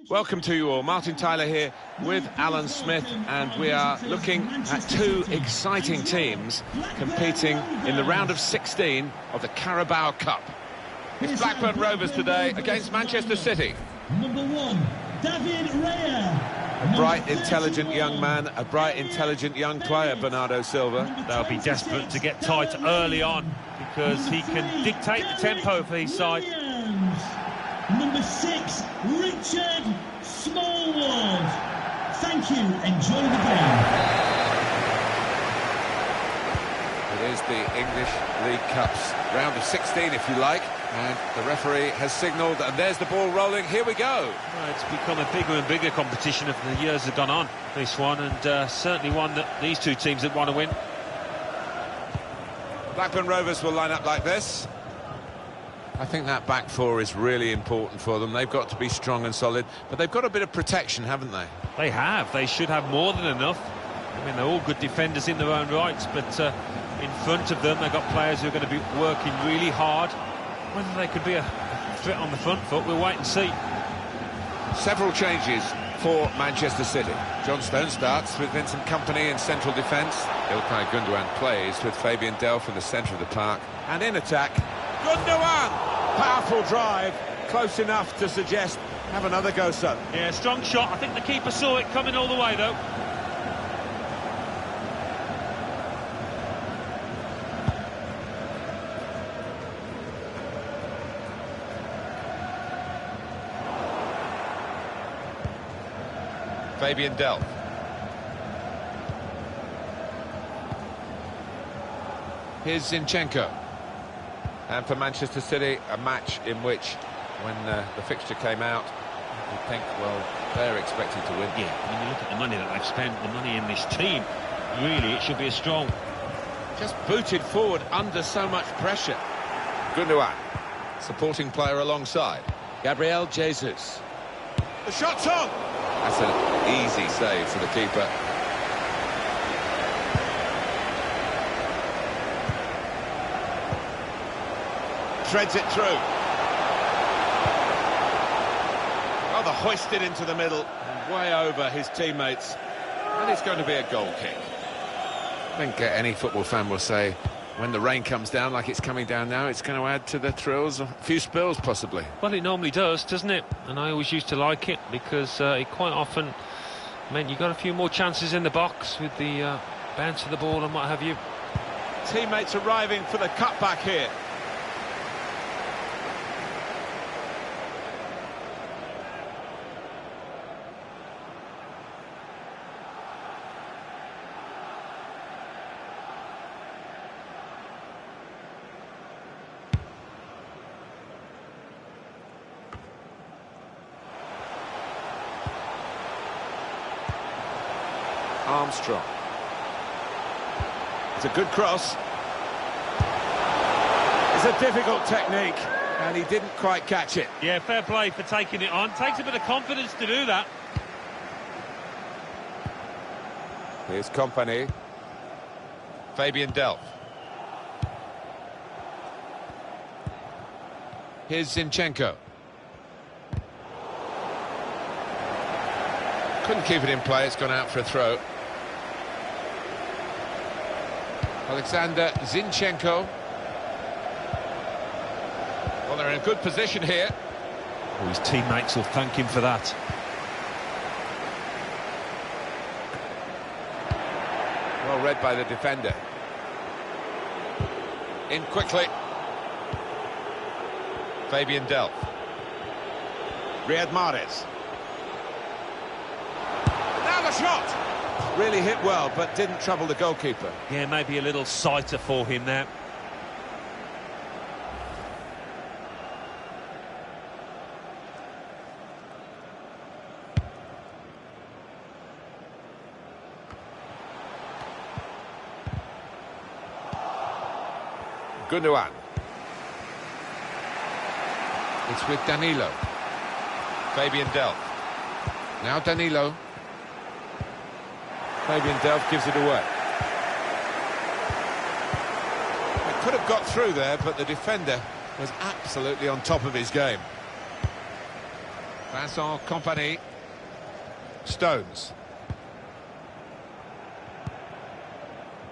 Welcome to you all. Martin Tyler here with Alan Smith, and we are looking at two exciting teams competing in the round of 16 of the Carabao Cup. It's Blackburn Rovers today against Manchester City. Number 1, David Raya. A bright, intelligent young man, a bright, intelligent young player, Bernardo Silva. They'll be desperate to get tight early on because he can dictate the tempo for his side. Number 6, Richard Smallwood. Thank you. Enjoy the game. It is the English League Cup's round of 16, if you like, and the referee has signalled, and there's the ball rolling. Here we go. Well, it's become a bigger and bigger competition as the years have gone on, this one, and certainly one that these two teams that want to win. Blackburn Rovers will line up like this. I think that back four is really important for them. They've got to be strong and solid, but they've got a bit of protection, haven't they? They have. They should have more than enough. I mean, they're all good defenders in their own rights, but in front of them, they've got players who are going to be working really hard. Whether they could be a threat on the front foot, we'll wait and see. Several changes for Manchester City. John Stone starts with Vincent Kompany in central defence. Ilkay Gundogan plays with Fabian Delph in the centre of the park. And in attack, Gundogan! Powerful drive, close enough to suggest have another go, son. Yeah, strong shot. I think the keeper saw it coming all the way, though. Fabian Delph. Here's Zinchenko. And for Manchester City, a match in which, when the fixture came out, you'd think, well, they're expected to win. Yeah, when you look at the money that they've spent, the money in this team, really, it should be a strong. Just booted forward under so much pressure. Gundogan, supporting player alongside. Gabriel Jesus. The shot's on! That's an easy save for the keeper. Threads it through. Oh, the hoisted into the middle, and way over his teammates. And it's going to be a goal kick. I think any football fan will say, when the rain comes down like it's coming down now, it's going to add to the thrills, a few spills possibly. Well, it normally does, doesn't it? And I always used to like it because it quite often meant you got a few more chances in the box with the bounce of the ball and what have you. Teammates arriving for the cutback here. Armstrong. It's a good cross. It's a difficult technique, and he didn't quite catch it. Yeah, fair play for taking it on. Takes a bit of confidence to do that. Here's Kompany. Fabian Delph. Here's Zinchenko. Couldn't keep it in play, it's gone out for a throw. Alexander Zinchenko. Well, they're in a good position here. Oh, his teammates will thank him for that. Well read by the defender. In quickly. Fabian Delph. Riyad Mahrez. Now the shot! Really hit well, but didn't trouble the goalkeeper. Yeah, maybe a little sighter for him there. Gundogan. It's with Danilo. Fabian Delph. Now Danilo. Fabian Delph gives it away. It could have got through there, but the defender was absolutely on top of his game. Vincent Kompany. Stones.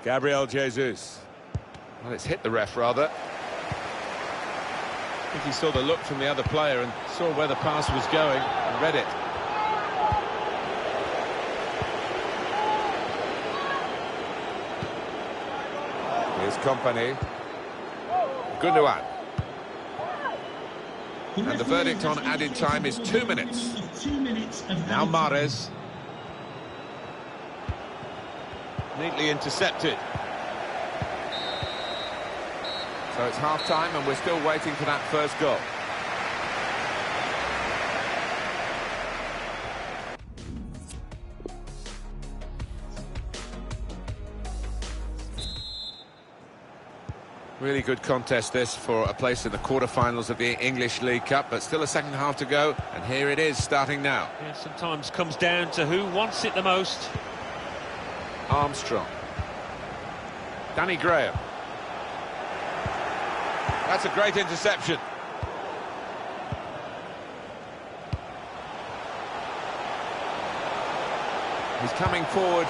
Gabriel Jesus. Well, it's hit the ref, rather. I think he saw the look from the other player and saw where the pass was going and read it. Here's Kompany. Gundogan. And the verdict on added time is 2 minutes. Now Mahrez. Neatly intercepted. So it's half-time and we're still waiting for that first goal. Really good contest this for a place in the quarter-finals of the English League Cup, but still a second half to go, and here it is starting now. Yeah, sometimes comes down to who wants it the most. Armstrong. Danny Graham. That's a great interception. He's coming forward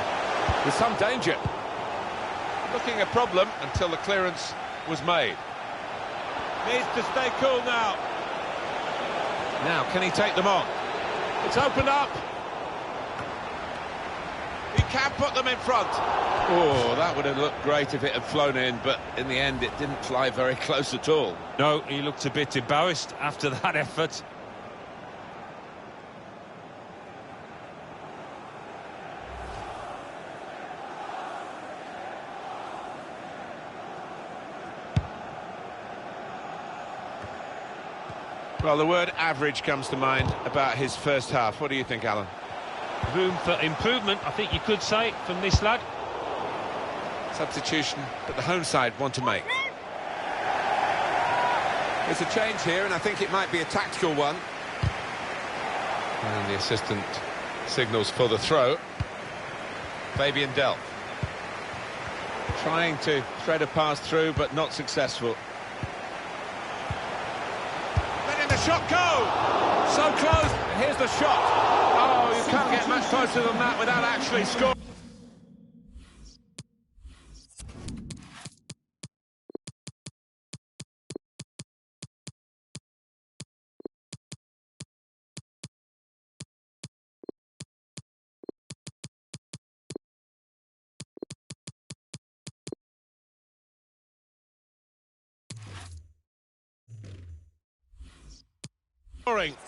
with some danger. Looking a problem until the clearance was made. Needs to stay cool now. Now, can he take them on? It's opened up. He can put them in front. Oh, that would have looked great if it had flown in, but in the end it didn't fly very close at all. No, he looked a bit embarrassed after that effort. Well, the word average comes to mind about his first half. What do you think, Alan? Room for improvement, I think you could say, from this lad. Substitution that the home side want to make. There's a change here, and I think it might be a tactical one. And the assistant signals for the throw. Fabian Delph. Trying to thread a pass through, but not successful. Letting the shot go! So close, and here's the shot. Oh, you can't get much closer than that without actually scoring.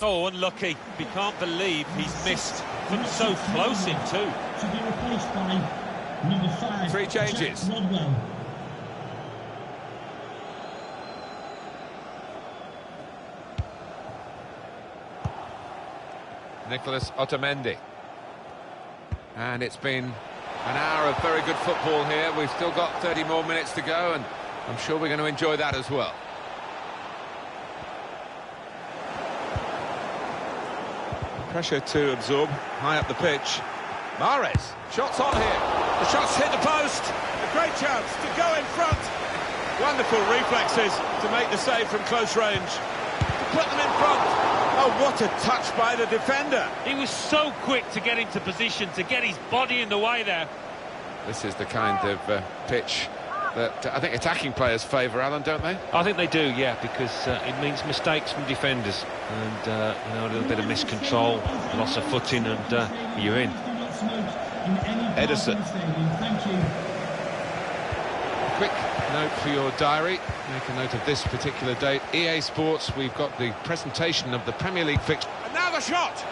Oh, unlucky. He can't believe he's missed from so close in too. To be replaced by number 5. 3 changes. Jack Rodwell. Nicholas Otamendi. And it's been an hour of very good football here. We've still got 30 more minutes to go, and I'm sure we're going to enjoy that as well. Pressure to absorb, high up the pitch. Mahrez, shots on here. The shots hit the post. A great chance to go in front. Wonderful reflexes to make the save from close range. To put them in front. Oh, what a touch by the defender. He was so quick to get into position, to get his body in the way there. This is the kind of pitch that I think attacking players favour, Alan, don't they? I think they do, yeah, because it means mistakes from defenders and you know, a little bit of miscontrol, loss of footing, and you're in. Edison. Quick note for your diary. Make a note of this particular date. EA Sports, we've got the presentation of the Premier League fixture. And now the shot!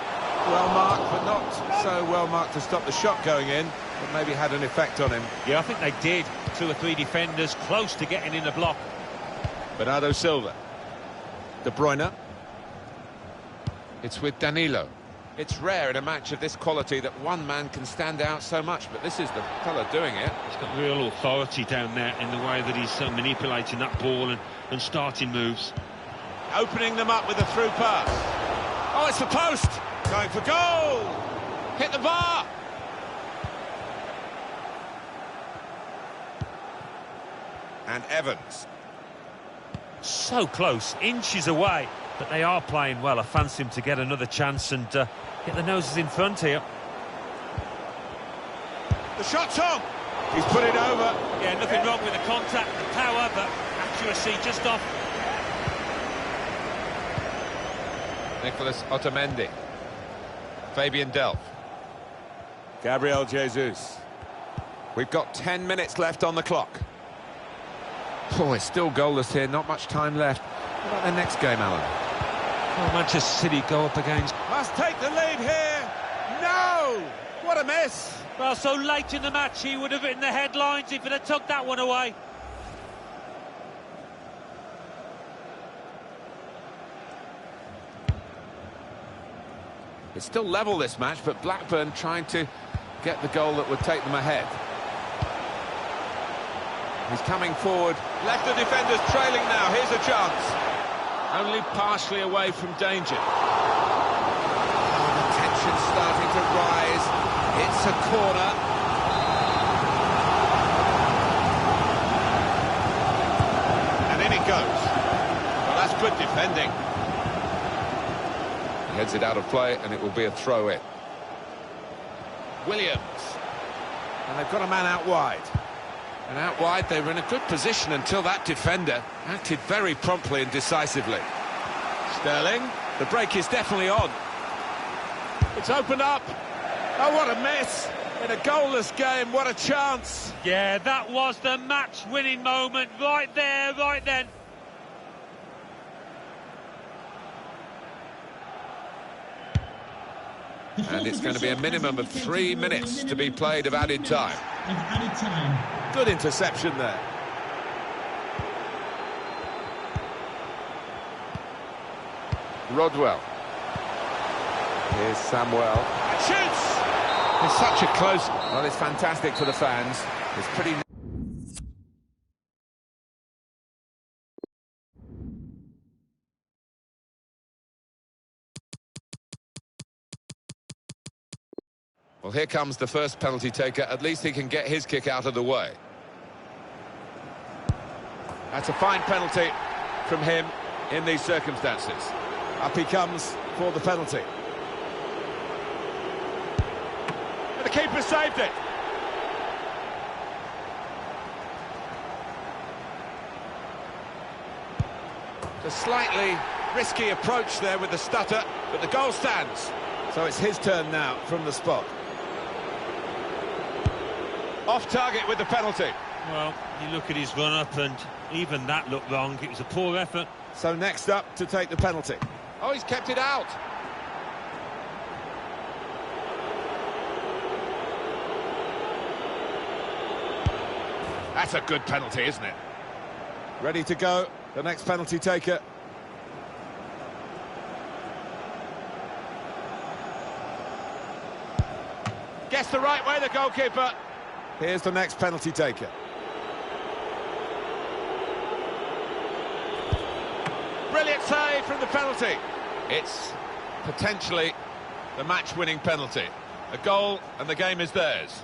Well marked, but not so well marked to stop the shot going in, but maybe had an effect on him. Yeah, I think they did. 2 or 3 defenders close to getting in the block. Bernardo Silva. De Bruyne. It's with Danilo. It's rare in a match of this quality that one man can stand out so much, but this is the fella doing it. He's got real authority down there in the way that he's manipulating that ball and starting moves. Opening them up with a through pass. Oh, it's the post! Going for goal! Hit the bar! And Evans. So close, inches away. but they are playing well. I fancy him to get another chance and get the noses in front here. The shot's on. He's put it over. Yeah, nothing wrong with the contact, the power, but accuracy just off. Nicolas Otamendi. Fabian Delph. Gabriel Jesus. We've got 10 minutes left on the clock. Oh, it's still goalless here, not much time left. What about their next game, Alan? Well, Manchester City go up against... Must take the lead here. No! What a miss. Well, so late in the match, he would have written the headlines if he'd have took that one away. It's still level, this match, but Blackburn trying to get the goal that would take them ahead. He's coming forward. Left the defenders trailing now. Here's a chance. Only partially away from danger. Oh, the tension's starting to rise. It's a corner. And in it goes. Well, that's good defending. He heads it out of play, and it will be a throw-in. Williams. And they've got a man out wide. And out wide, they were in a good position until that defender acted very promptly and decisively. Sterling, the break is definitely on. It's opened up. Oh, what a miss. In a goalless game, what a chance. Yeah, that was the match-winning moment right there, right then. And it's going to be a minimum of 3 minutes to be played of added time. Good interception there. Rodwell. Here's Samuel. And shoots! It's such a close... Well, it's fantastic for the fans. It's pretty... Well, here comes the first penalty taker. At least he can get his kick out of the way. That's a fine penalty from him in these circumstances. Up he comes for the penalty. And the keeper saved it. A slightly risky approach there with the stutter, but the goal stands. So it's his turn now from the spot. Off target with the penalty. Well, you look at his run-up and even that looked wrong. It was a poor effort. So next up to take the penalty. Oh, he's kept it out. That's a good penalty, isn't it? Ready to go, the next penalty taker. Gets the right way, the goalkeeper. Here's the next penalty taker. Brilliant save from the penalty. It's potentially the match-winning penalty. A goal and the game is theirs.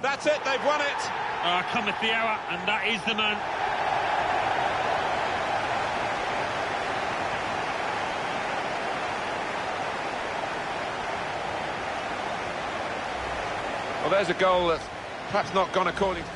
That's it, they've won it. Cometh the hour, and that is the man. Well, there's a goal that's perhaps not gone according to...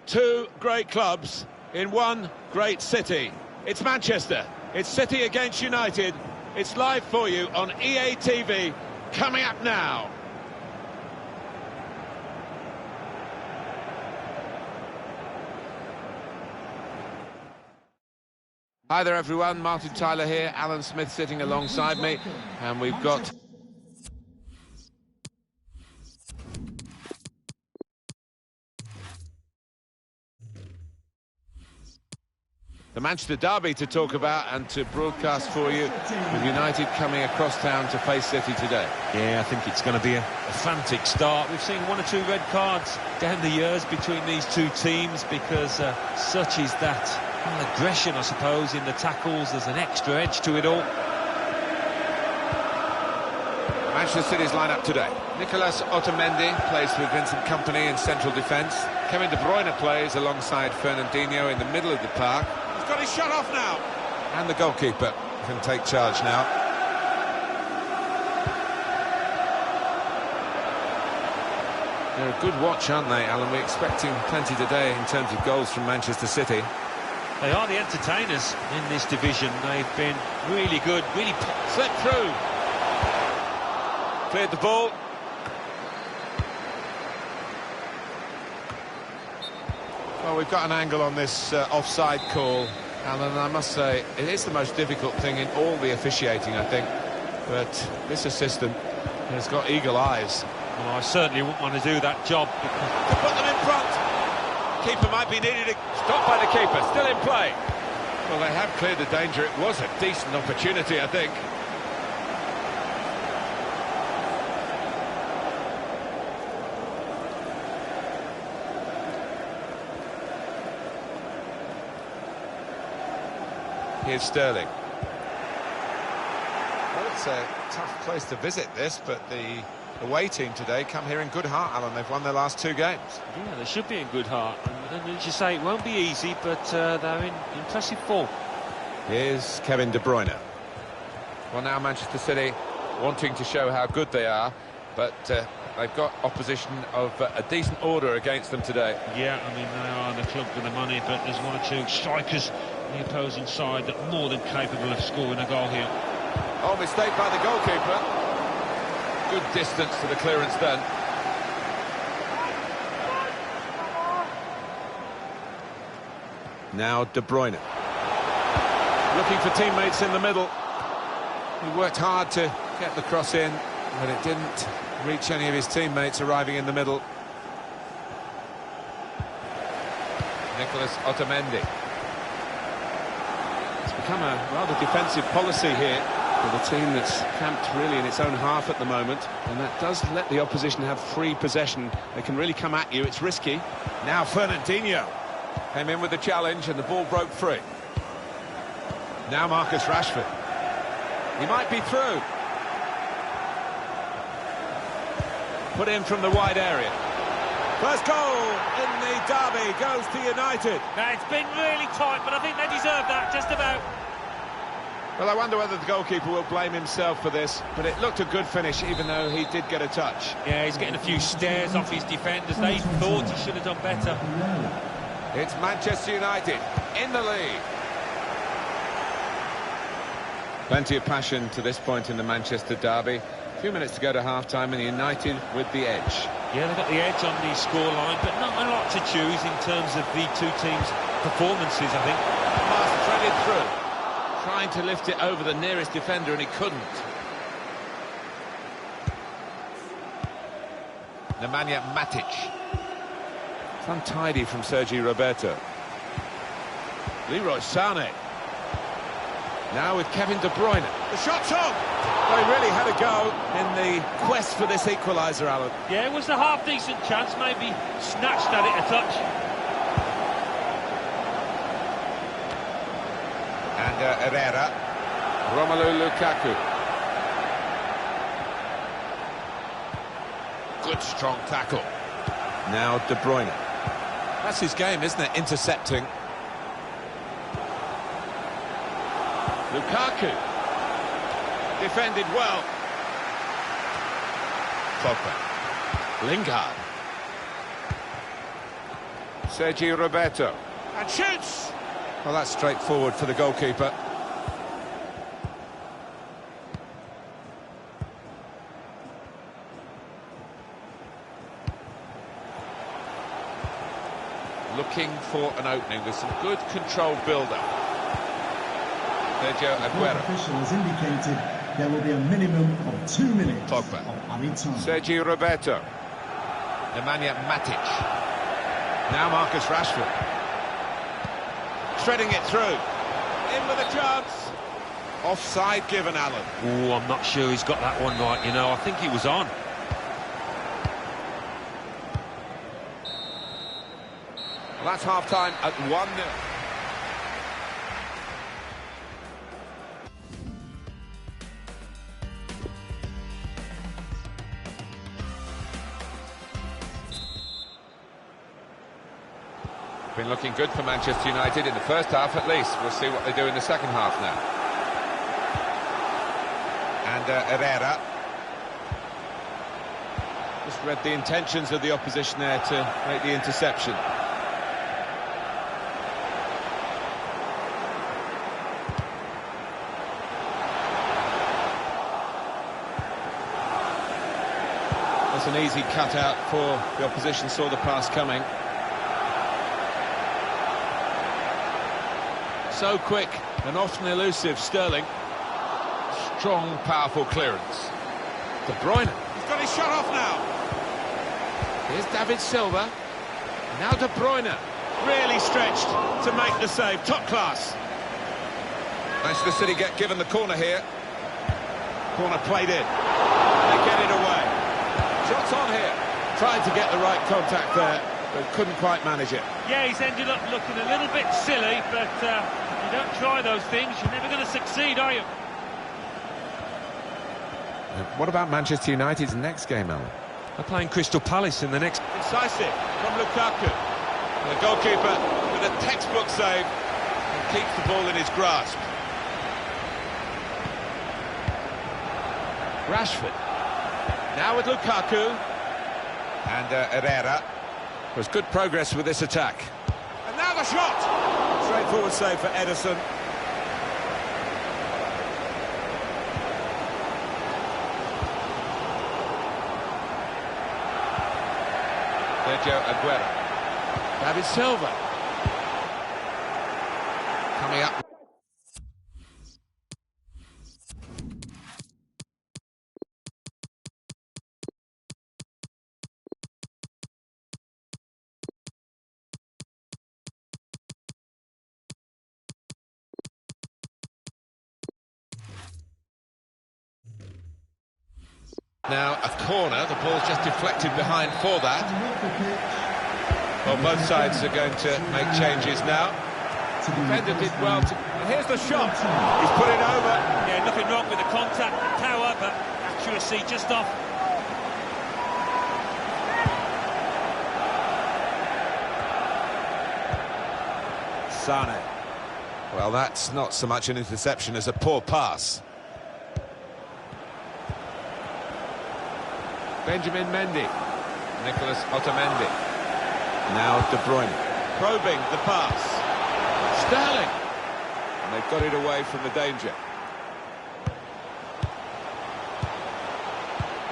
Two great clubs in one great city. It's Manchester. It's City against United. It's live for you on EA TV. Coming up now. Hi there everyone, Martin Tyler here, Alan Smith sitting alongside me, and we've got the Manchester derby to talk about and to broadcast for you, with United coming across town to face City today. Yeah, I think it's going to be a frantic start. We've seen one or two red cards down the years between these two teams because such is that aggression, I suppose, in the tackles. There's an extra edge to it all. Manchester City's lineup today. Nicolas Otamendi plays with Vincent Kompany in central defence. Kevin De Bruyne plays alongside Fernandinho in the middle of the park. He's got his shot off now. And the goalkeeper can take charge now. They're a good watch, aren't they, Alan? We're expecting plenty today in terms of goals from Manchester City. They are the entertainers in this division. They've been really good, really slipped through. Cleared the ball. Well, we've got an angle on this offside call, Alan, and I must say, it is the most difficult thing in all the officiating, I think. But this assistant has got eagle eyes. Well, I certainly wouldn't want to do that job. To put them in front. Keeper might be needed. Stopped by the keeper, still in play. Well, they have cleared the danger. It was a decent opportunity, I think. Here's Sterling. Well, it's a tough place to visit this, but the away team today come here in good heart, Alan. They've won their last two games. Yeah, they should be in good heart. And as you say, it won't be easy, but they're in impressive form. Here's Kevin De Bruyne. Well, now Manchester City wanting to show how good they are, but they've got opposition of a decent order against them today. Yeah, I mean, they are the club with the money, but there's one or two strikers on the opposing side that are more than capable of scoring a goal here. Oh, mistake by the goalkeeper. Good distance to the clearance then. Now De Bruyne. Looking for teammates in the middle. He worked hard to get the cross in, but it didn't reach any of his teammates arriving in the middle. Nicolas Otamendi. It's become a rather defensive policy here for the team that's camped really in its own half at the moment, and that does let the opposition have free possession. They can really come at you. It's risky. Now Fernandinho came in with the challenge and the ball broke free. Now Marcus Rashford. He might be through. Put in from the wide area. First goal in the derby goes to United. Now, it's been really tight, but I think they deserve that, just about. Well, I wonder whether the goalkeeper will blame himself for this, but it looked a good finish, even though he did get a touch. Yeah, he's getting a few stares off his defenders. They thought he should have done better. It's Manchester United in the lead. Plenty of passion to this point in the Manchester derby. A few minutes to go to half-time and United with the edge. Yeah, they've got the edge on the scoreline, but not a lot to choose in terms of the two teams' performances, I think. Pass threaded through. Trying to lift it over the nearest defender and he couldn't. Nemanja Matic. It's untidy from Sergi Roberto. Leroy Sané. Now with Kevin De Bruyne. The shot's on! Well, he really had a go in the quest for this equaliser, Alan. Yeah, it was a half-decent chance, maybe snatched at it a touch. And Herrera. Romelu Lukaku. Good strong tackle. Now De Bruyne. That's his game, isn't it? Intercepting. Lukaku. Defended well. Pogba. Lingard. Sergi Roberto. And shoots! Well, that's straightforward for the goalkeeper. Looking for an opening with some good controlled build-up. Sergio Aguero. The official has indicated there will be a minimum of 2 minutes Pogba. of added time. Sergi Roberto. Nemanja Matic. Now Marcus Rashford. Threading it through. In with a chance. Offside given, Alan. Oh, I'm not sure he's got that one right, you know. I think he was on. Well, that's half-time at 1-0. Been looking good for Manchester United in the first half at least. We'll see what they do in the second half now. And Herrera. Just read the intentions of the opposition there to make the interception. That's an easy cutout for the opposition, saw the pass coming. So quick and often elusive, Sterling. Strong, powerful clearance. De Bruyne. He's got his shot off now. Here's David Silva. Now De Bruyne. Really stretched to make the save. Top class. Manchester City get given the corner here. Corner played in. They get it away. Shots on here. Trying to get the right contact there, but couldn't quite manage it. Yeah, he's ended up looking a little bit silly, but you don't try those things, you're never going to succeed, are you? What about Manchester United's next game, Alan? They're playing Crystal Palace in the next... Incisive from Lukaku. And the goalkeeper with a textbook save and keeps the ball in his grasp. Rashford. Now with Lukaku. And Herrera. There's good progress with this attack. And now the shot! Straightforward save for Ederson. Sergio Aguero. David Silva. Coming up. Now a corner, the ball's just deflected behind for that. Well, both sides are going to make changes now. Defender did well to... And here's the shot. He's put it over. Yeah, nothing wrong with the contact, the power, but accuracy just off. Sané. Well, that's not so much an interception as a poor pass. Benjamin Mendy. Nicholas Otamendi. Now De Bruyne. Probing the pass. Sterling. And they've got it away from the danger.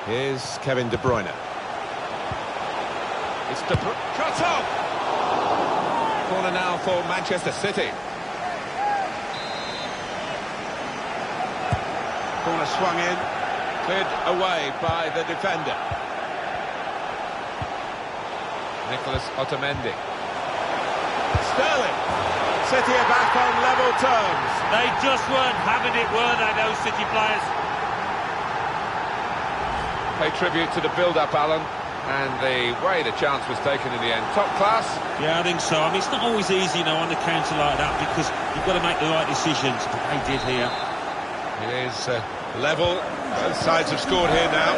Here's Kevin De Bruyne. It's De Bruyne. Cut off! Corner now for Manchester City. Corner swung in. Cleared away by the defender. Nicholas Otamendi. Sterling. City are back on level terms. They just weren't having it, were they, those City players? Pay tribute to the build-up, Alan, and the way the chance was taken in the end. Top class? Yeah, I think so. I mean, it's not always easy, on the counter like that, because you've got to make the right decisions, but they did here. It is level. Both sides have scored here now.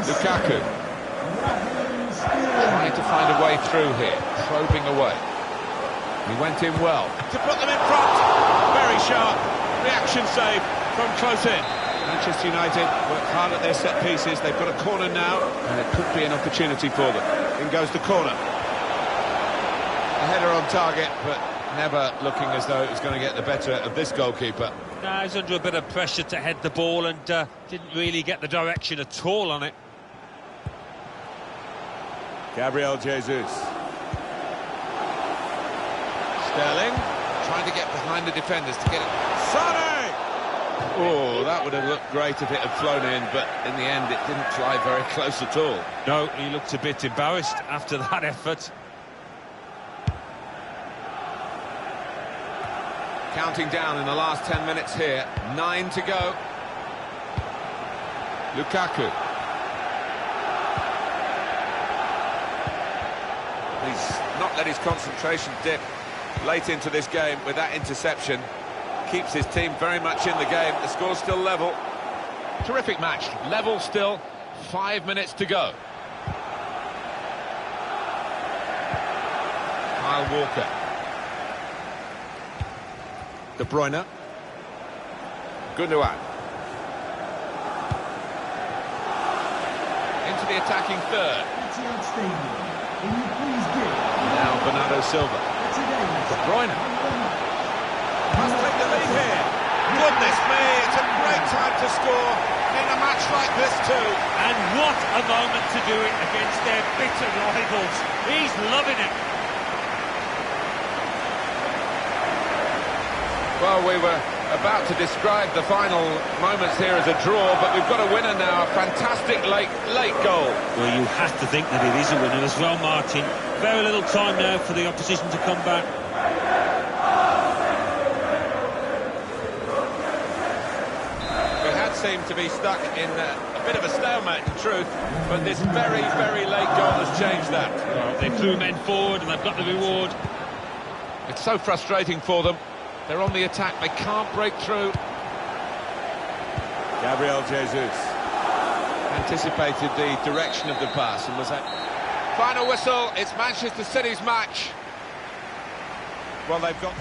Lukaku. Trying to find a way through here, probing away. He went in well. To put them in front. Very sharp. Reaction save from close in. Manchester United work hard at their set pieces. They've got a corner now, and it could be an opportunity for them. In goes the corner. A header on target, but never looking as though it was going to get the better of this goalkeeper. No, he's under a bit of pressure to head the ball and didn't really get the direction at all on it. Gabriel Jesus. Sterling trying to get behind the defenders to get it. Sane! Oh, that would have looked great if it had flown in, but in the end it didn't fly very close at all. No, he looked a bit embarrassed after that effort. Counting down in the last 10 minutes here. 9 to go. Lukaku. He's not let his concentration dip late into this game with that interception. Keeps his team very much in the game. The score's still level. Terrific match. Level still. 5 minutes to go. Kyle Walker. De Bruyne. Gundogan. Into the attacking third. Etihad Stadium. Will you please give Now Bernardo Silva. De Bruyne. Must take the lead here. Goodness me, it's a great time to score in a match like this too. And what a moment to do it against their bitter rivals. He's loving it. Well, we were about to describe the final moments here as a draw, but we've got a winner now. A fantastic late goal. Well, you have to think that it is a winner as well, Martin. Very little time now for the opposition to come back. We had seemed to be stuck in a bit of a stalemate, in truth, but this very, very late goal has changed that. Well, they threw men forward and they've got the reward. It's so frustrating for them. They're on the attack, they can't break through. Gabriel Jesus anticipated the direction of the pass and was at... Final whistle, it's Manchester City's match. Well, they've got...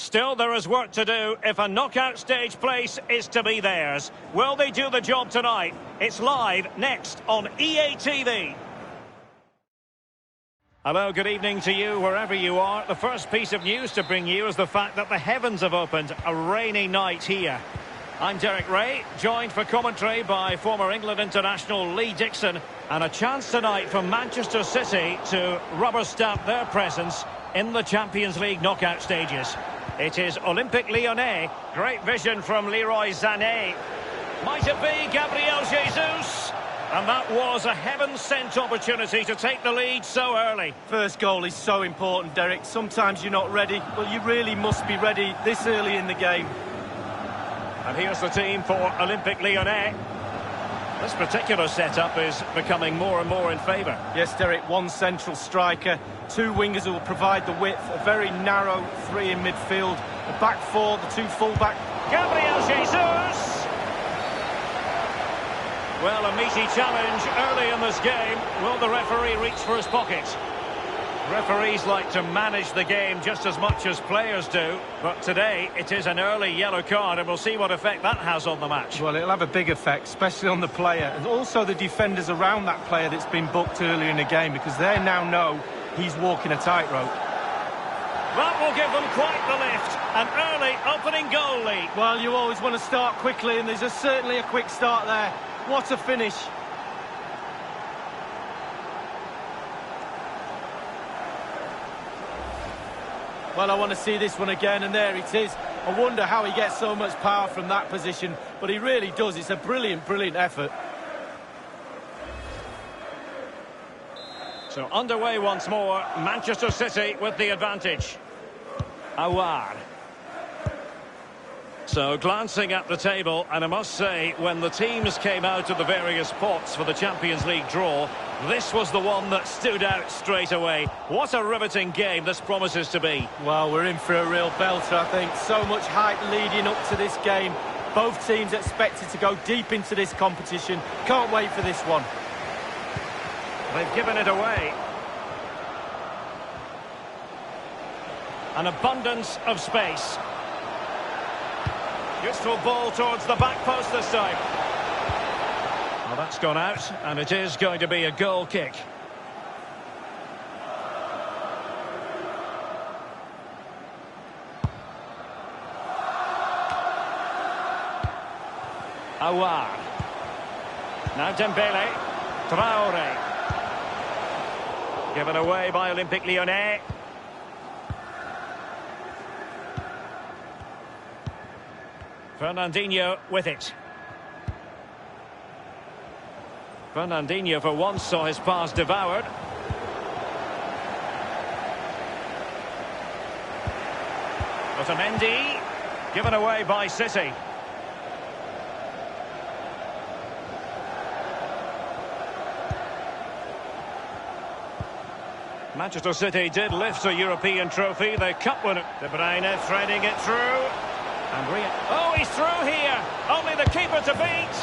Still, there is work to do if a knockout stage place is to be theirs. Will they do the job tonight? It's live next on EA TV. Hello, good evening to you wherever you are. The first piece of news to bring you is the fact that the heavens have opened. A rainy night here. I'm Derek Ray, joined for commentary by former England international Lee Dixon, and a chance tonight for Manchester City to rubber stamp their presence in the Champions League knockout stages. It is Olympique Lyonnais. Great vision from Leroy Sané. Might it be Gabriel Jesus? And that was a heaven-sent opportunity to take the lead so early. First goal is so important, Derek. Sometimes you're not ready, but you really must be ready this early in the game. And here's the team for Olympique Lyonnais. This particular setup is becoming more and more in favour. Yes, Derek, one central striker, two wingers who will provide the width, a very narrow three in midfield, the back four, the two full-back. Gabriel Jesus! Well, a meaty challenge early in this game. Will the referee reach for his pocket? Referees like to manage the game just as much as players do, but today it is an early yellow card, and we'll see what effect that has on the match. Well, it'll have a big effect, especially on the player, and also the defenders around that player that's been booked earlier in the game, because they now know he's walking a tightrope. That will give them quite the lift. An early opening goal lead. Well, you always want to start quickly, and there's certainly a quick start there. What a finish. Well, I want to see this one again, and there it is. I wonder how he gets so much power from that position, but he really does. It's a brilliant, brilliant effort. So underway once more, Manchester City with the advantage. Aouar. So glancing at the table, and I must say, when the teams came out of the various pots for the Champions League draw, this was the one that stood out straight away. What a riveting game this promises to be. Well, we're in for a real belter, I think. So much hype leading up to this game. Both teams expected to go deep into this competition. Can't wait for this one. They've given it away. An abundance of space. Useful ball towards the back post this time. Well, that's gone out, and it is going to be a goal kick. Aouar. Now Dembele. Traoré. Given away by Olympique Lyonnais. Fernandinho with it. Fernandinho for once saw his pass devoured. Otamendi. Given away by City. Manchester City did lift a European trophy, the cup winner. De Bruyne threading it through. Oh, he's through here. Only the keeper to beat.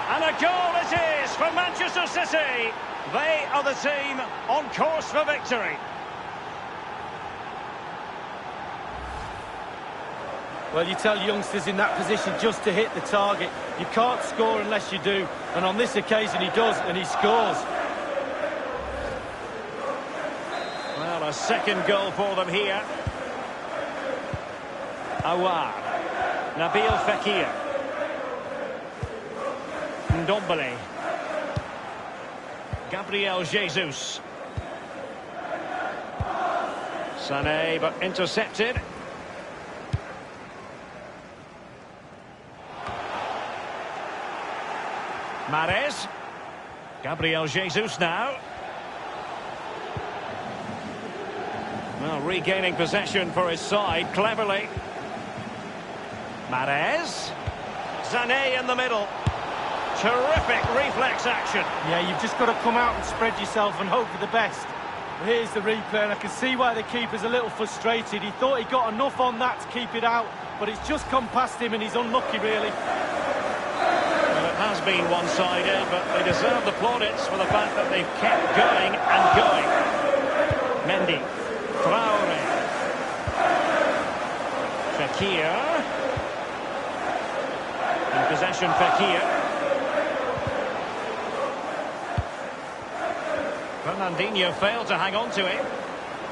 And a goal it is for Manchester City. They are the team on course for victory. Well, you tell youngsters in that position just to hit the target. You can't score unless you do. And on this occasion he does, and he scores. Well, a second goal for them here. Aouar. Nabil Fekir. Ndombele. Gabriel Jesus. Sané, but intercepted. Mahrez. Gabriel Jesus now. Well, regaining possession for his side cleverly. Mahrez. Sané in the middle. Terrific reflex action. Yeah, you've just got to come out and spread yourself and hope for the best. Here's the replay, and I can see why the keeper's a little frustrated. He thought he got enough on that to keep it out, but it's just come past him and he's unlucky, really. Well, it has been one-sided, but they deserve the plaudits for the fact that they've kept going and going. Mendy. Traoré. Fekir. In possession, Fekir. Fernandinho failed to hang on to it.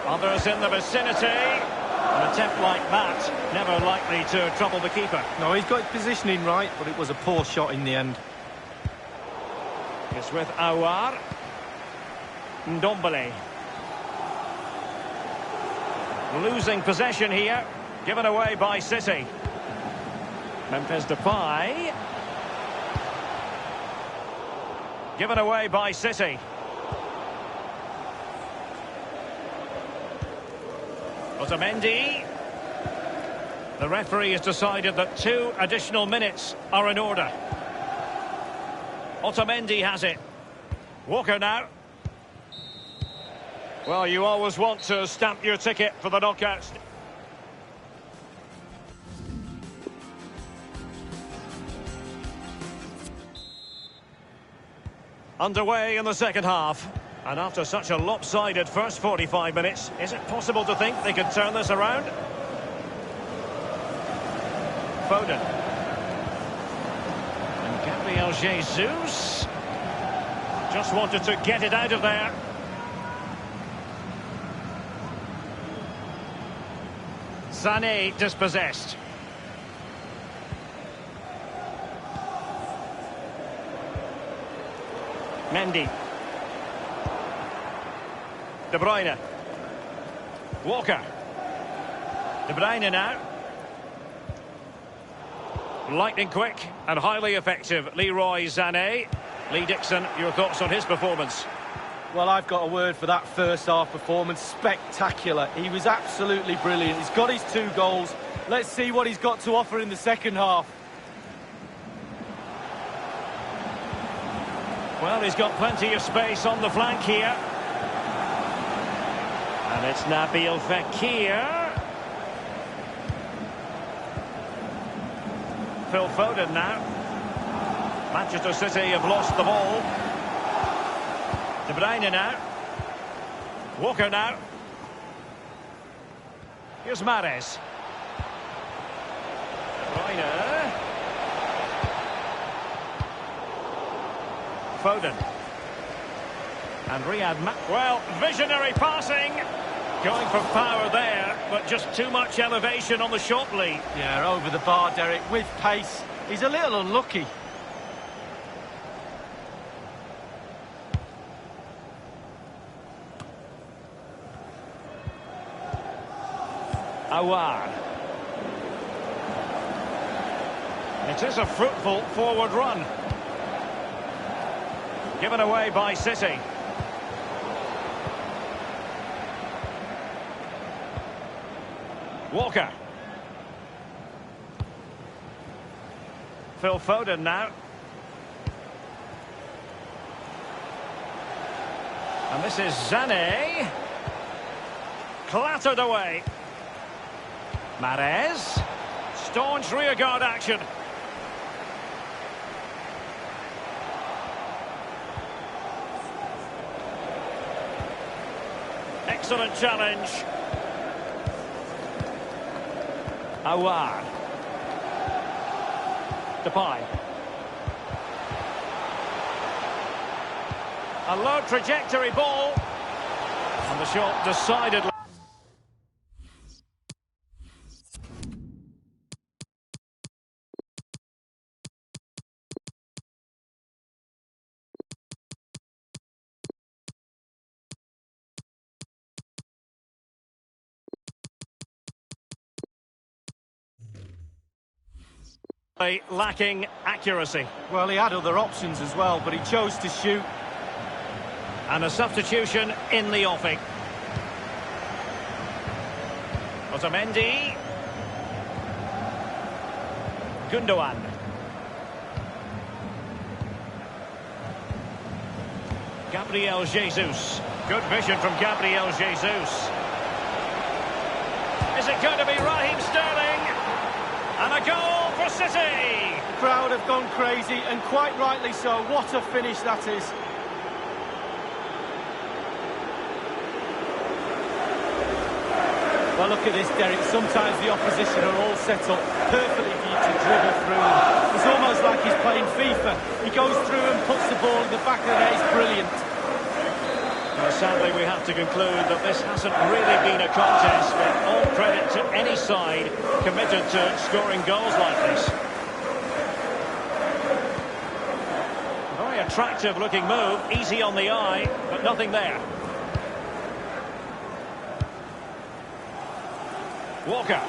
Others in the vicinity. An attempt like that, never likely to trouble the keeper. No, he's got his positioning right, but it was a poor shot in the end. It's with Aouar. Ndombele. Losing possession here. Given away by City. Memphis Depay. Given away by City. Otamendi. The referee has decided that 2 additional minutes are in order. Otamendi has it. Walker now. Well, you always want to stamp your ticket for the knockouts. Underway in the second half. And after such a lopsided first 45 minutes, is it possible to think they could turn this around? Foden. And Gabriel Jesus just wanted to get it out of there. Sané dispossessed. Mendy. De Bruyne. Walker. De Bruyne now. Lightning quick and highly effective. Leroy Sané. Lee Dixon, your thoughts on his performance? Well, I've got a word for that first half performance. Spectacular. He was absolutely brilliant. He's got his 2 goals. Let's see what he's got to offer in the second half. Well, he's got plenty of space on the flank here. And it's Nabil Fekir. Phil Foden now. Manchester City have lost the ball. De Bruyne now. Walker now. Here's Mahrez. De Bruyne. Foden. And well, visionary passing. Going for power there, but just too much elevation on the shot lead. Yeah, over the bar, Derek, with pace. He's a little unlucky. Aouar. It is a fruitful forward run. Given away by City. Walker. Phil Foden now. And this is Sané. Clattered away. Mahrez. Staunch rearguard action. Excellent challenge. Aouar. Depay. A low trajectory ball. And the shot decidedly. Lacking accuracy. Well, he had other options as well, but he chose to shoot. And a substitution in the offing. Otamendi. Gundogan. Gabriel Jesus. Good vision from Gabriel Jesus. Is it going to be Raheem Sterling? And a goal for City! The crowd have gone crazy, and quite rightly so. What a finish that is. Well, look at this, Derek. Sometimes the opposition are all set up perfectly for you to dribble through them. It's almost like he's playing FIFA. He goes through and puts the ball in the back of the net. It's brilliant. Well, sadly, we have to conclude that this hasn't really been a contest, but all credit to any side committed to scoring goals like this. Very attractive looking move, easy on the eye, but nothing there. Walker.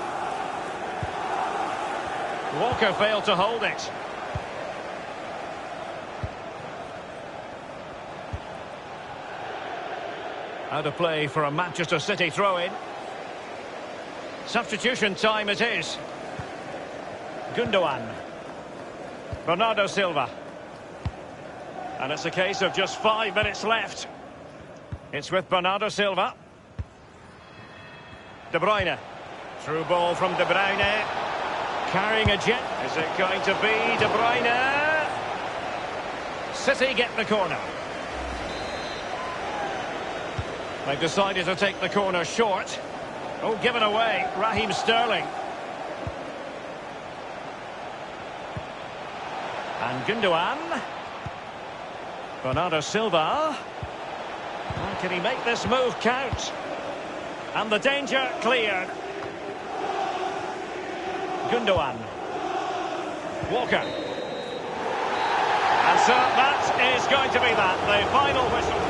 Walker failed to hold it. Out of play for a Manchester City throw-in. Substitution time it is. Gundogan. Bernardo Silva. And it's a case of just 5 minutes left. It's with Bernardo Silva. De Bruyne. Through ball from De Bruyne. Carrying a jet. Is it going to be De Bruyne? City get the corner. They've decided to take the corner short. Oh, given away. Raheem Sterling. And Gundogan. Bernardo Silva. Oh, can he make this move count? And the danger cleared. Gundogan. Walker. And so that is going to be that. The final whistle.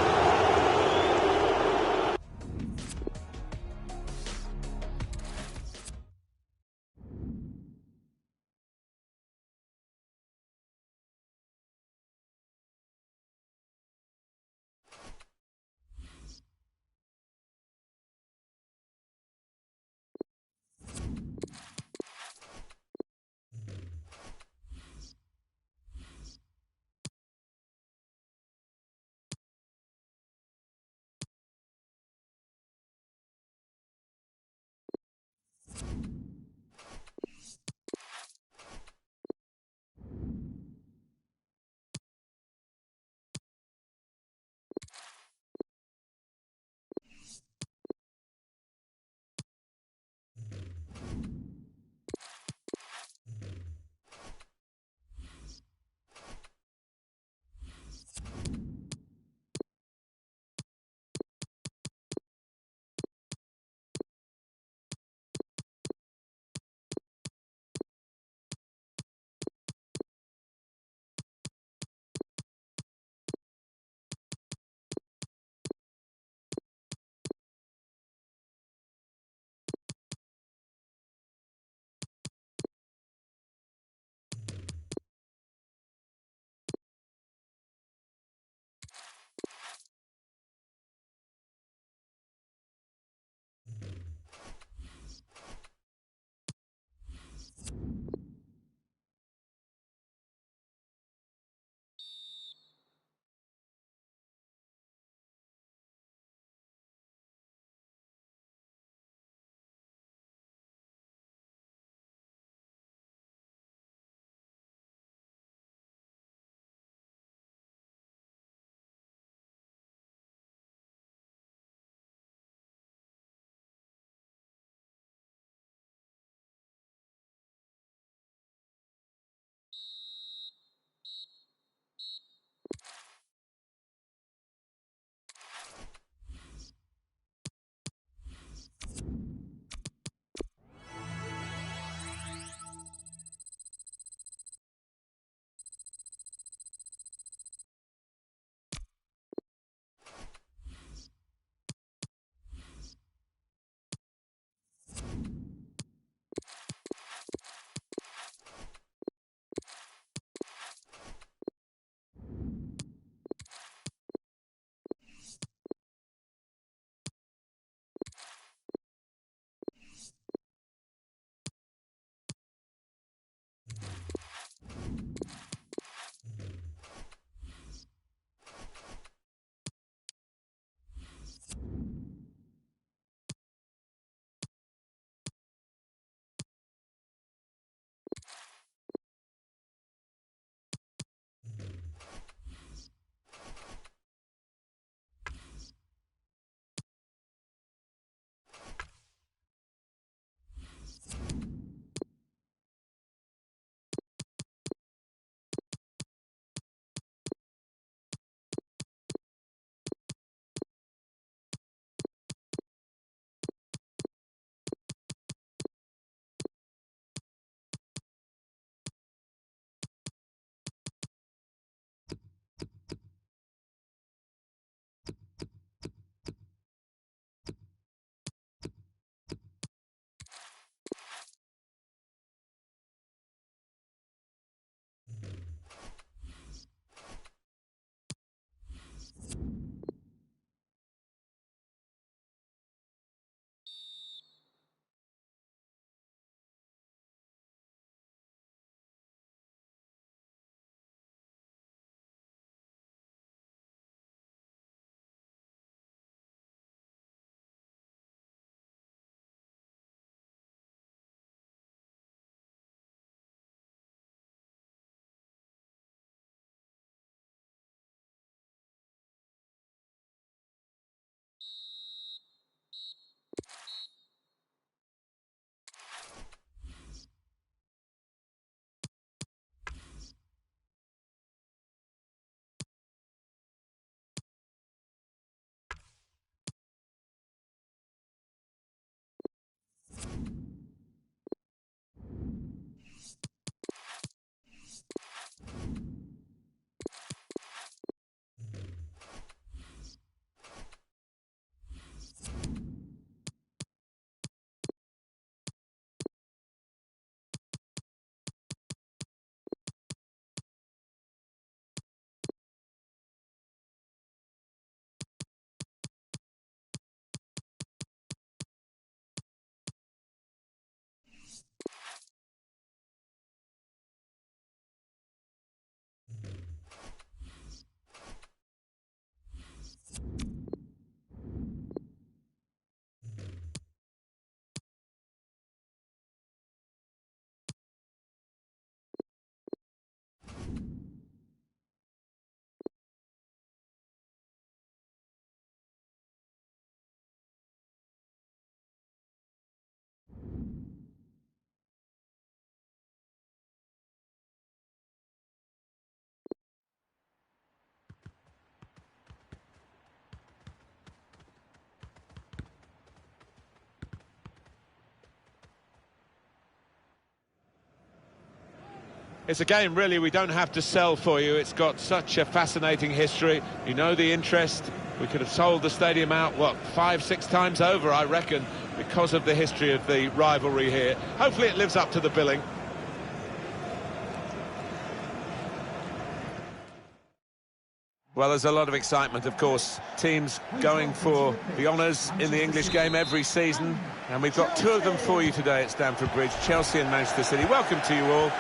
It's a game, really, we don't have to sell for you. It's got such a fascinating history. You know the interest. We could have sold the stadium out, what, 5-6 times over, I reckon, because of the history of the rivalry here. Hopefully it lives up to the billing. Well, there's a lot of excitement, of course. Teams going for the honours in the English game every season. And we've got two of them for you today at Stamford Bridge, Chelsea and Manchester City. Welcome to you all.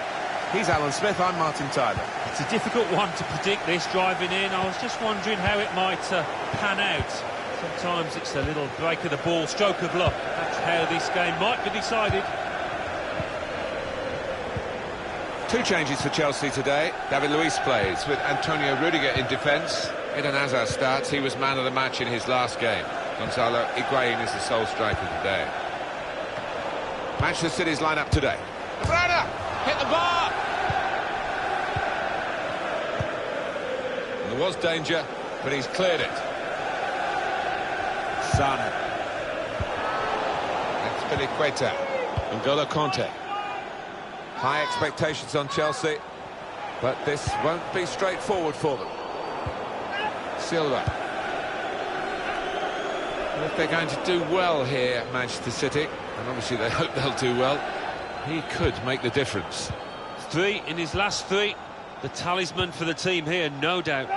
He's Alan Smith, I'm Martin Tyler. It's a difficult one to predict this driving in. I was just wondering how it might pan out. Sometimes it's a little break of the ball, stroke of luck. That's how this game might be decided. Two changes for Chelsea today. David Luiz plays with Antonio Rudiger in defence. Eden Hazard starts. He was man of the match in his last game. Gonzalo Higuain is the sole striker today. Manchester City's lineup today. De Bruyne hit the bar. And there was danger, but he's cleared it. Sane. Azpilicueta. N'Golo Kanté. High expectations on Chelsea, but this won't be straightforward for them. Silva. And if they're going to do well here, Manchester City, and obviously they hope they'll do well, he could make the difference. 3 in his last 3. The talisman for the team here, no doubt.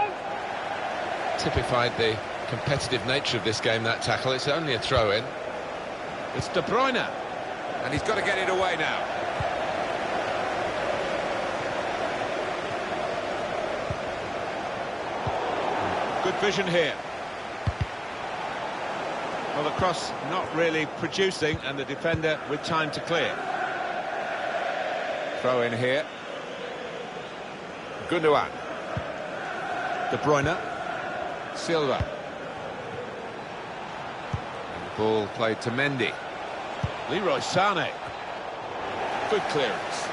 Typified the competitive nature of this game, that tackle. It's only a throw-in. It's De Bruyne, and he's got to get it away now. Good vision here. Well, the cross not really producing, and the defender with time to clear. Throw in here. Gundogan. De Bruyne. Silva. And the ball played to Mendy. Leroy Sane. Good clearance.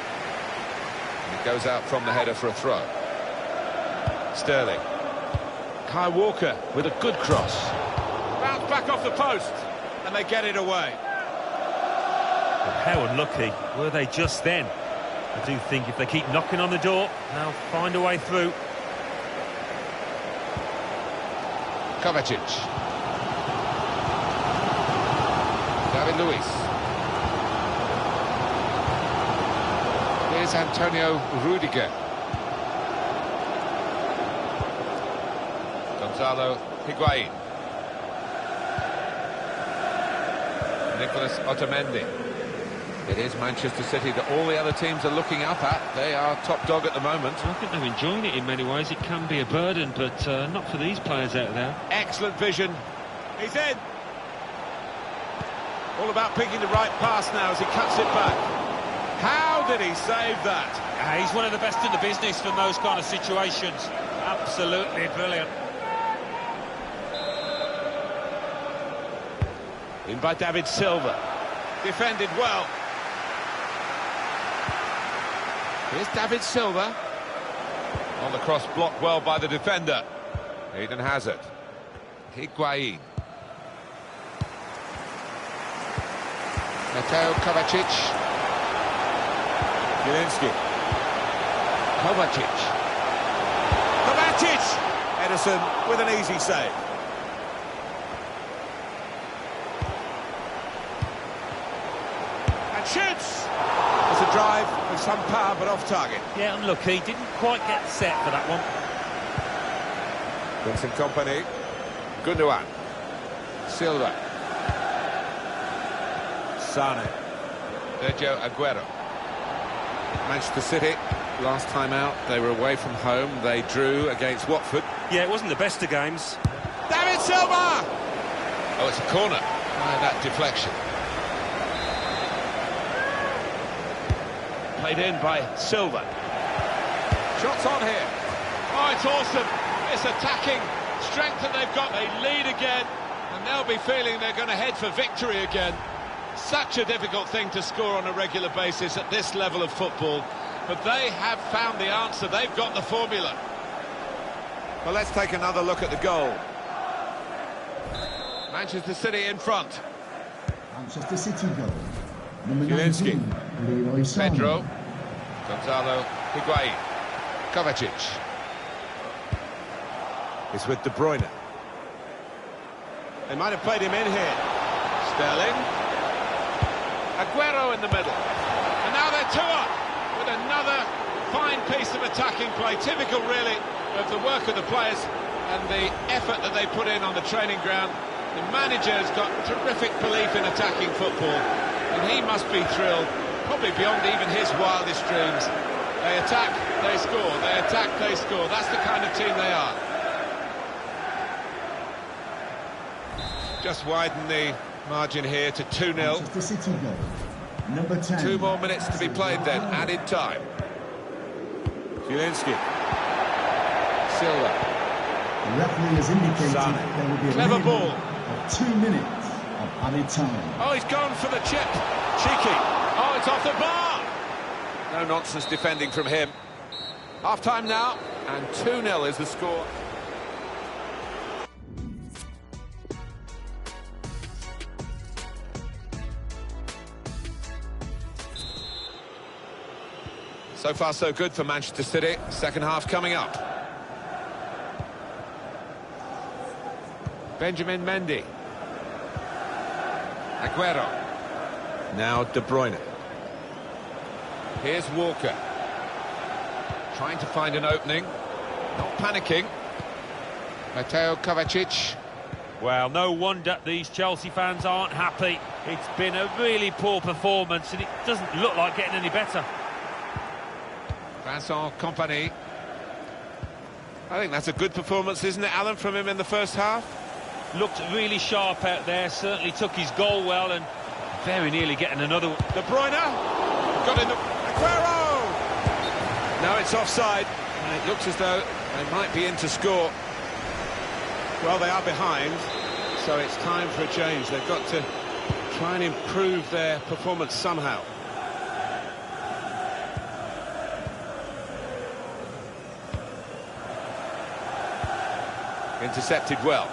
And it goes out from the header for a throw. Sterling. Kai Walker with a good cross. Bounce back off the post, and they get it away. How unlucky were they just then? I do think if they keep knocking on the door, they'll find a way through. Kovacic. David Luiz. Here's Antonio Rudiger. Gonzalo Higuain. Nicolas Otamendi. It is Manchester City that all the other teams are looking up at. They are top dog at the moment. I think they're enjoying it in many ways. It can be a burden, but not for these players out there. Excellent vision. He's in. All about picking the right pass now as he cuts it back. How did he save that? He's one of the best in the business from those kind of situations. Absolutely brilliant. In by David Silva. Defended well. Here's David Silva. On the cross, blocked well by the defender. Eden Hazard. Higuain. Mateo Kovacic. Zielinski. Kovacic. Kovacic! Edison with an easy save. Shoots! It's a drive with some power but off target. Yeah, unlucky. Didn't quite get set for that one. Vincent Kompany. Gundogan. Silva. Sane. Sergio Aguero. Manchester City, last time out, they were away from home. They drew against Watford. Yeah, it wasn't the best of games. David Silva! Oh, it's a corner. That deflection. Played in by Silva. Shots on here. Oh, it's awesome. This attacking strength that they've got. They lead again, and they'll be feeling they're going to head for victory again. Such a difficult thing to score on a regular basis at this level of football. But they have found the answer. They've got the formula. Well, let's take another look at the goal. Manchester City in front. Manchester City goal. Number Zielinski. 19, Leroy Sane. Pedro. Gonzalo Higuain. Kovacic. It's with De Bruyne. They might have played him in here. Sterling. Aguero in the middle. And now they're 2 up with another fine piece of attacking play. Typical, really, of the work of the players and the effort that they put in on the training ground. The manager's got terrific belief in attacking football, and he must be thrilled, probably beyond even his wildest dreams. They attack, they score, they attack, they score. That's the kind of team they are. Just widen the margin here to 2-0. Manchester City goal. Number 10. 2 more minutes to be played then, added time. Zielinski. Silva. The referee has indicated there will be a Clever minimum ball. of 2 minutes of added time. Oh, he's gone for the chip. Cheeky. Oh, it's off the bar. No nonsense defending from him. Half-time now, and 2-0 is the score. So far, so good for Manchester City. Second half coming up. Benjamin Mendy. Aguero. Now De Bruyne. Here's Walker. Trying to find an opening. Not panicking. Mateo Kovacic. Well, no wonder these Chelsea fans aren't happy. It's been a really poor performance, and it doesn't look like getting any better. Vincent Kompany. I think that's a good performance, isn't it, Alan, from him in the first half? Looked really sharp out there, certainly took his goal well, and very nearly getting another one. De Bruyne. Got in the... Aguero! No, it's offside, and it looks as though they might be in to score. Well, they are behind, so it's time for a change. They've got to try and improve their performance somehow. Intercepted well.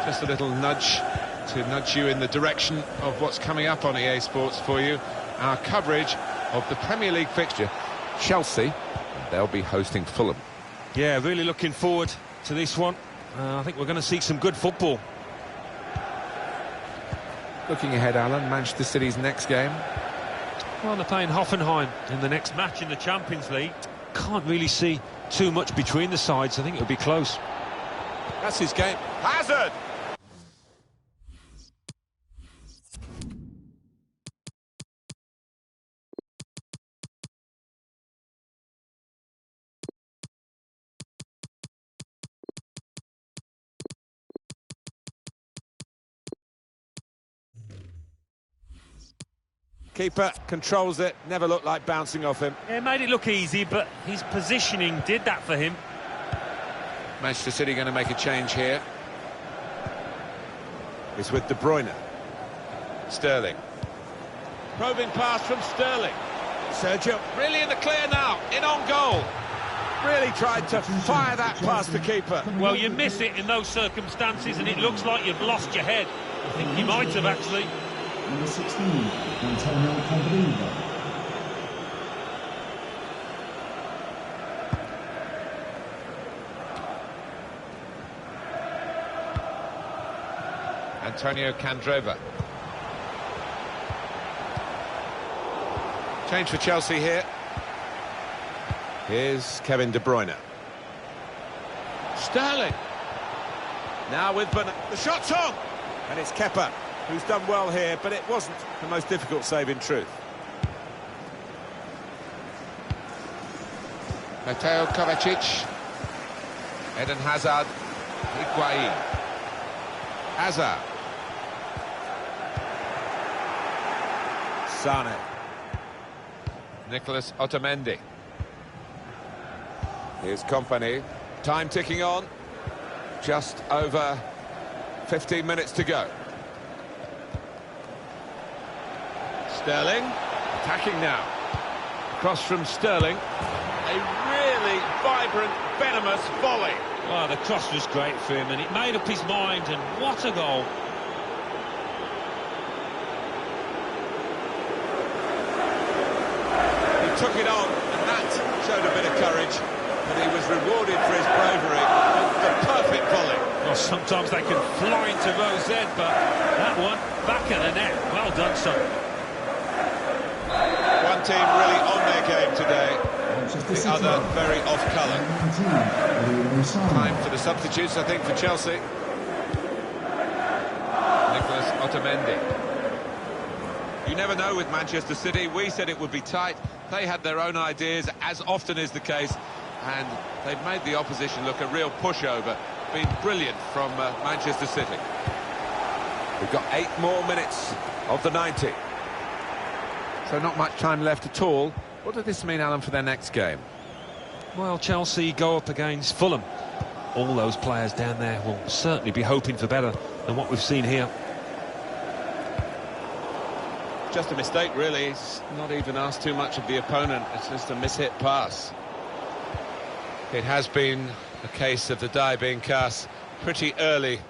Just a little nudge to nudge you in the direction of what's coming up on EA Sports for you. Our coverage of the Premier League fixture. Chelsea, they'll be hosting Fulham. Yeah, really looking forward to this one. I think we're going to see some good football. Looking ahead, Alan, Manchester City's next game. Well, they're playing Hoffenheim in the next match in the Champions League. Can't really see too much between the sides. I think it'll be close. That's his game. Hazard! Keeper controls it, never looked like bouncing off him. Yeah, made it look easy, but his positioning did that for him. Manchester City going to make a change here. It's with De Bruyne. Sterling. Probing pass from Sterling. Sergio really in the clear now, in on goal. Really tried to fire that past the keeper. Well, you miss it in those circumstances, and it looks like you've lost your head. I think you might have, actually. Number 16, Antonio Candreva. Antonio Candreva. Change for Chelsea here. Here's Kevin De Bruyne. Sterling. Now with the shot's on. And it's Kepa, who's done well here, but it wasn't the most difficult save in truth. Mateo Kovacic. Eden Hazard. Higuain. Hazard. Sane. Nicolas Otamendi. Here's Kompany. Time ticking on. Just over 15 minutes to go. Sterling. Attacking now. Cross from Sterling. A really vibrant, venomous volley. Well, the cross was great for him, and it made up his mind, and what a goal. took it on, and that showed a bit of courage, but he was rewarded for his bravery with the perfect volley. Well, sometimes they can fly into Rose Z, but that one, back of the net. Well done, son. One team really on their game today, the other very off-colour. Time for the substitutes, I think, for Chelsea. Nicholas Otamendi. You never know with Manchester City. We said it would be tight. They had their own ideas, as often is the case, and they've made the opposition look a real pushover. Been brilliant from Manchester City. We've got 8 more minutes of the 90. So not much time left at all. What does this mean, Alan, for their next game? Well, Chelsea go up against Fulham. All those players down there will certainly be hoping for better than what we've seen here. Just a mistake, really. He's not even asked too much of the opponent. It's just a mishit pass. It has been a case of the die being cast pretty early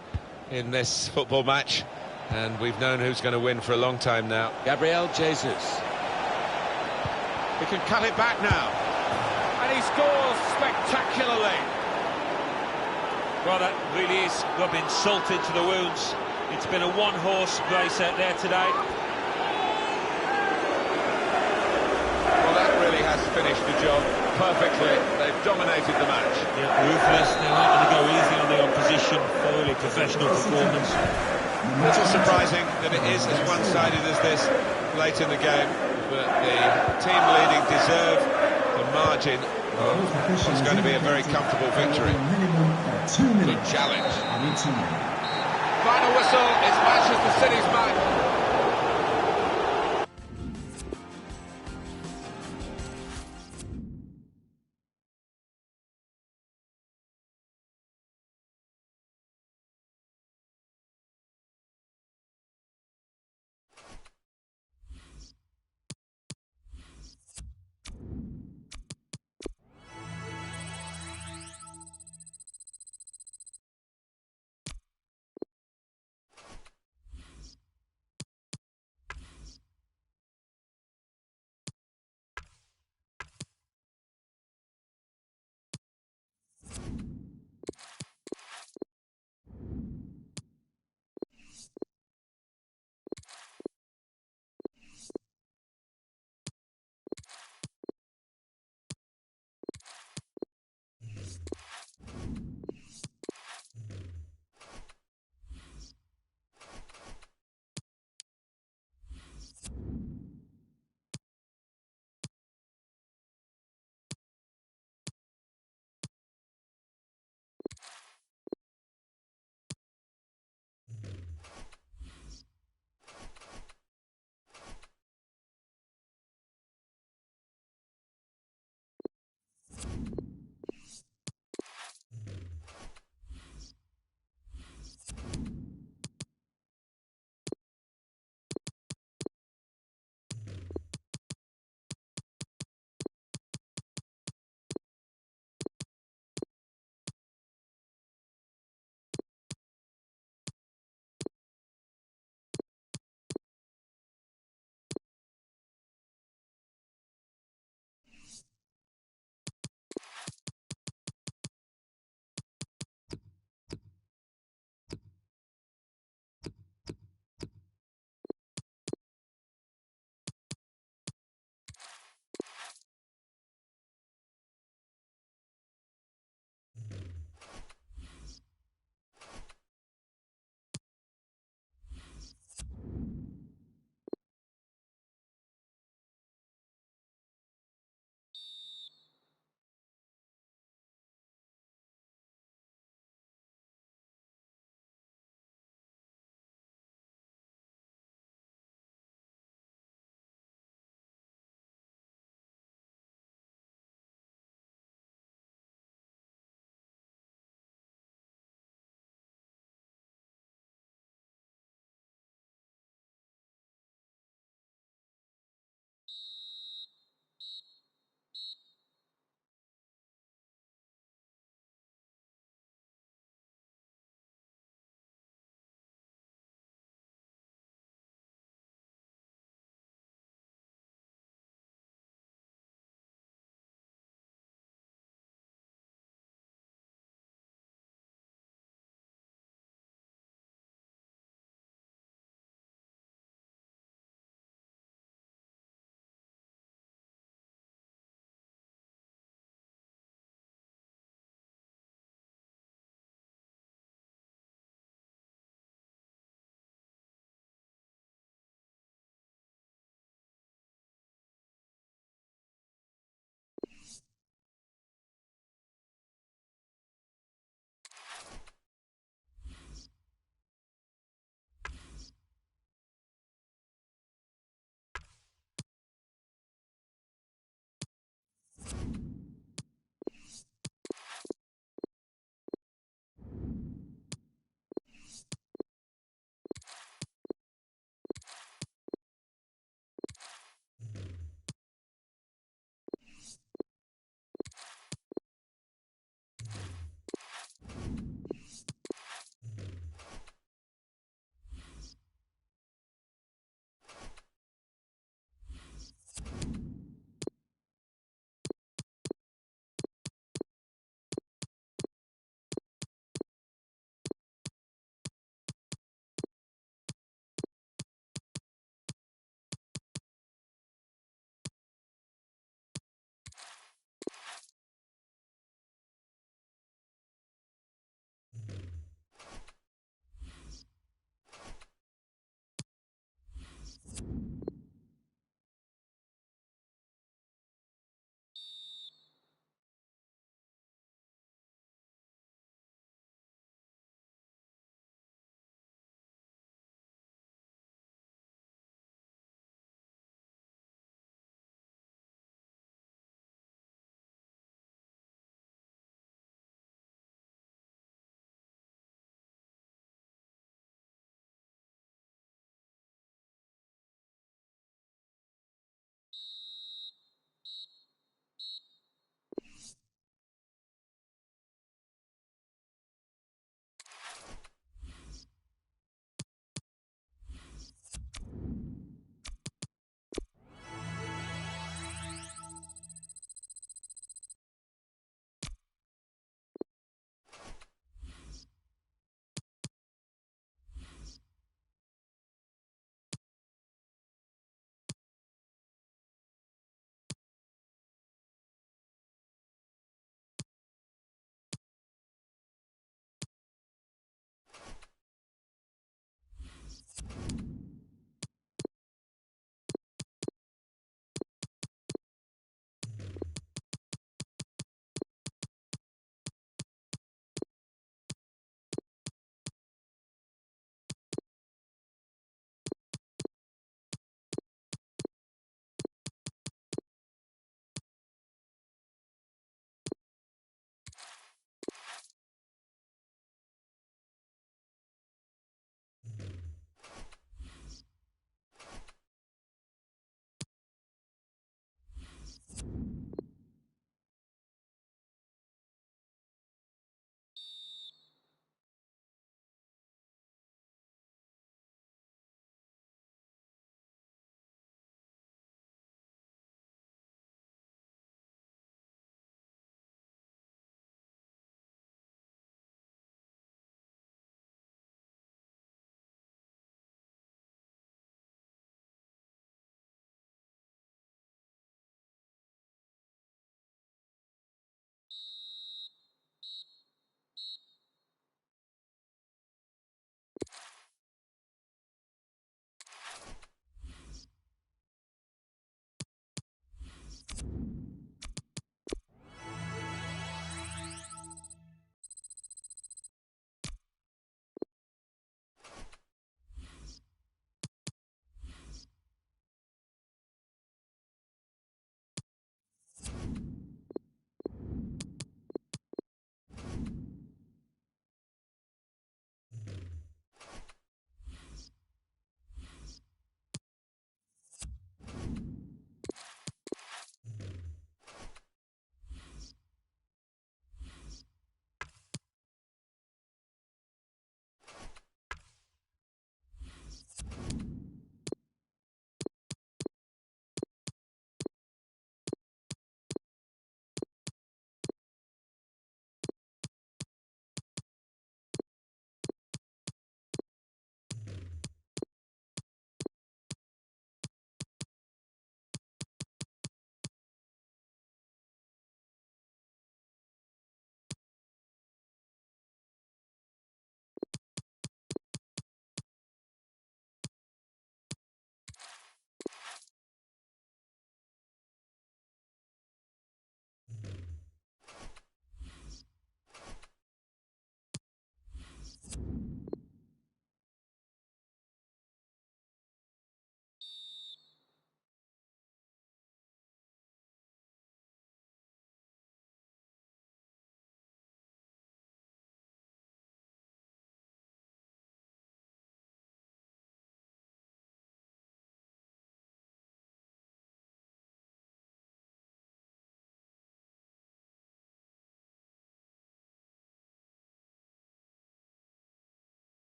in this football match, and we've known who's going to win for a long time now. Gabriel Jesus. He can cut it back now. And he scores spectacularly. Well, that really is rubbing salt into the wounds. It's been a one-horse race out there today. Well, that really has finished the job perfectly. They've dominated the match. Yeah, ruthless. They're not going to go easy on the opposition. Thoroughly professional performance. Little surprising that it is as one-sided as this late in the game, but the team leading deserve the margin. Well, it's going to be a very comfortable victory. Good challenge. Final whistle, it's Manchester City's match.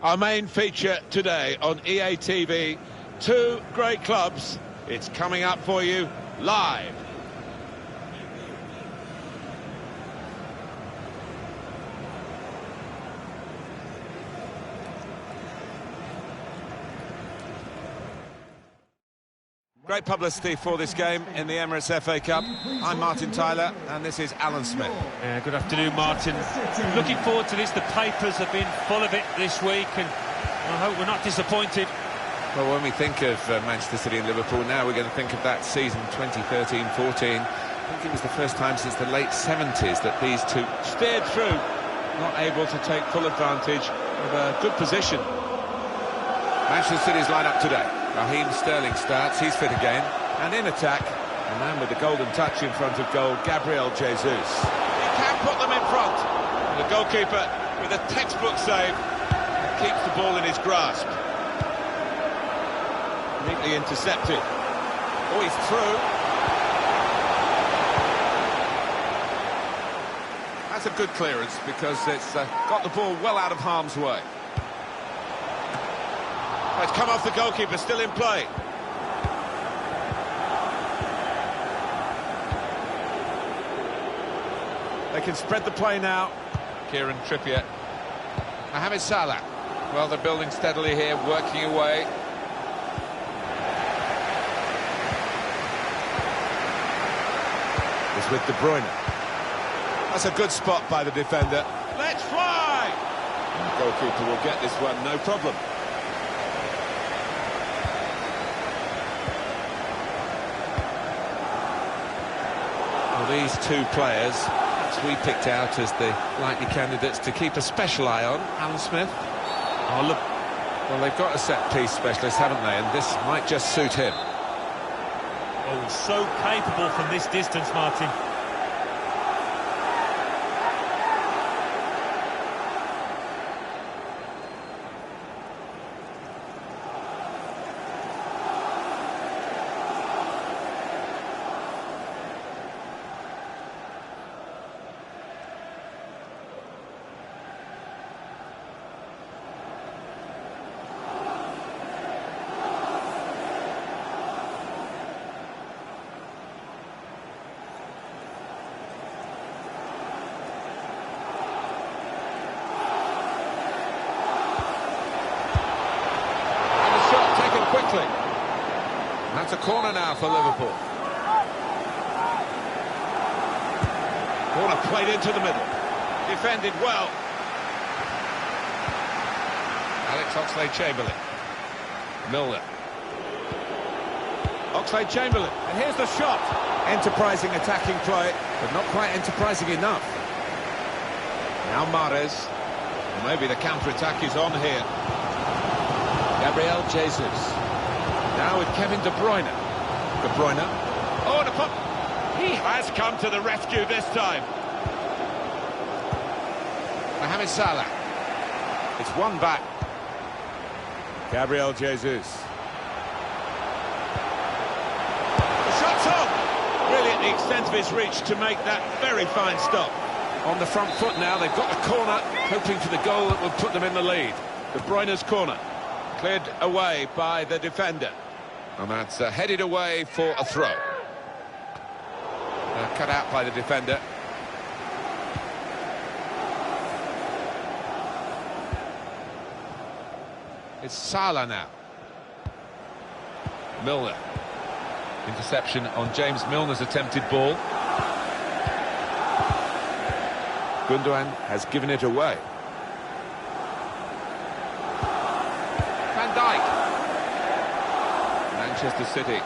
Our main feature today on EA TV, two great clubs. It's coming up for you live. Great publicity for this game in the Emirates FA Cup. I'm Martin Tyler, and this is Alan Smith. Yeah, good afternoon, Martin. Looking forward to this. The papers have been full of it this week, and I hope we're not disappointed. Well, when we think of Manchester City and Liverpool now, we're going to think of that season 2013-14. I think it was the first time since the late 70s that these two steered through, not able to take full advantage of a good position. Manchester City's line-up today. Raheem Sterling starts, he's fit again. And in attack, the man with the golden touch in front of goal, Gabriel Jesus. He can put them in front. And the goalkeeper with a textbook save keeps the ball in his grasp. Neatly intercepted. Oh, he's through. That's a good clearance because it's got the ball well out of harm's way. It's come off the goalkeeper, still in play. They can spread the play now. Kieran Trippier. Mohamed Salah. Well, they're building steadily here, working away. It's with De Bruyne. That's a good spot by the defender. Let's fly! The goalkeeper will get this one, no problem. These two players, which we picked out as the likely candidates to keep a special eye on, Alan Smith. Oh, look. Well, they've got a set-piece specialist, haven't they? And this might just suit him. Oh, so capable from this distance, Martin. Quickly. That's a corner now for Liverpool. Corner played into the middle. Defended well. Alex Oxlade-Chamberlain. Milner. Oxlade-Chamberlain. And here's the shot. Enterprising attacking play, but not quite enterprising enough. Now Mahrez. Maybe the counter-attack is on here. Gabriel Jesus. Now with Kevin De Bruyne. De Bruyne. Oh, and a pop. He has come to the rescue this time. Mohamed Salah. It's one back. Gabriel Jesus. The shot's on. Really at the extent of his reach to make that very fine stop. On the front foot now, they've got the corner, hoping for the goal that will put them in the lead. De Bruyne's corner. Cleared away by the defender. And that's headed away for a throw. Cut out by the defender. It's Salah now. Milner. Interception on James Milner's attempted ball. Gundogan has given it away. Van Dijk. Manchester City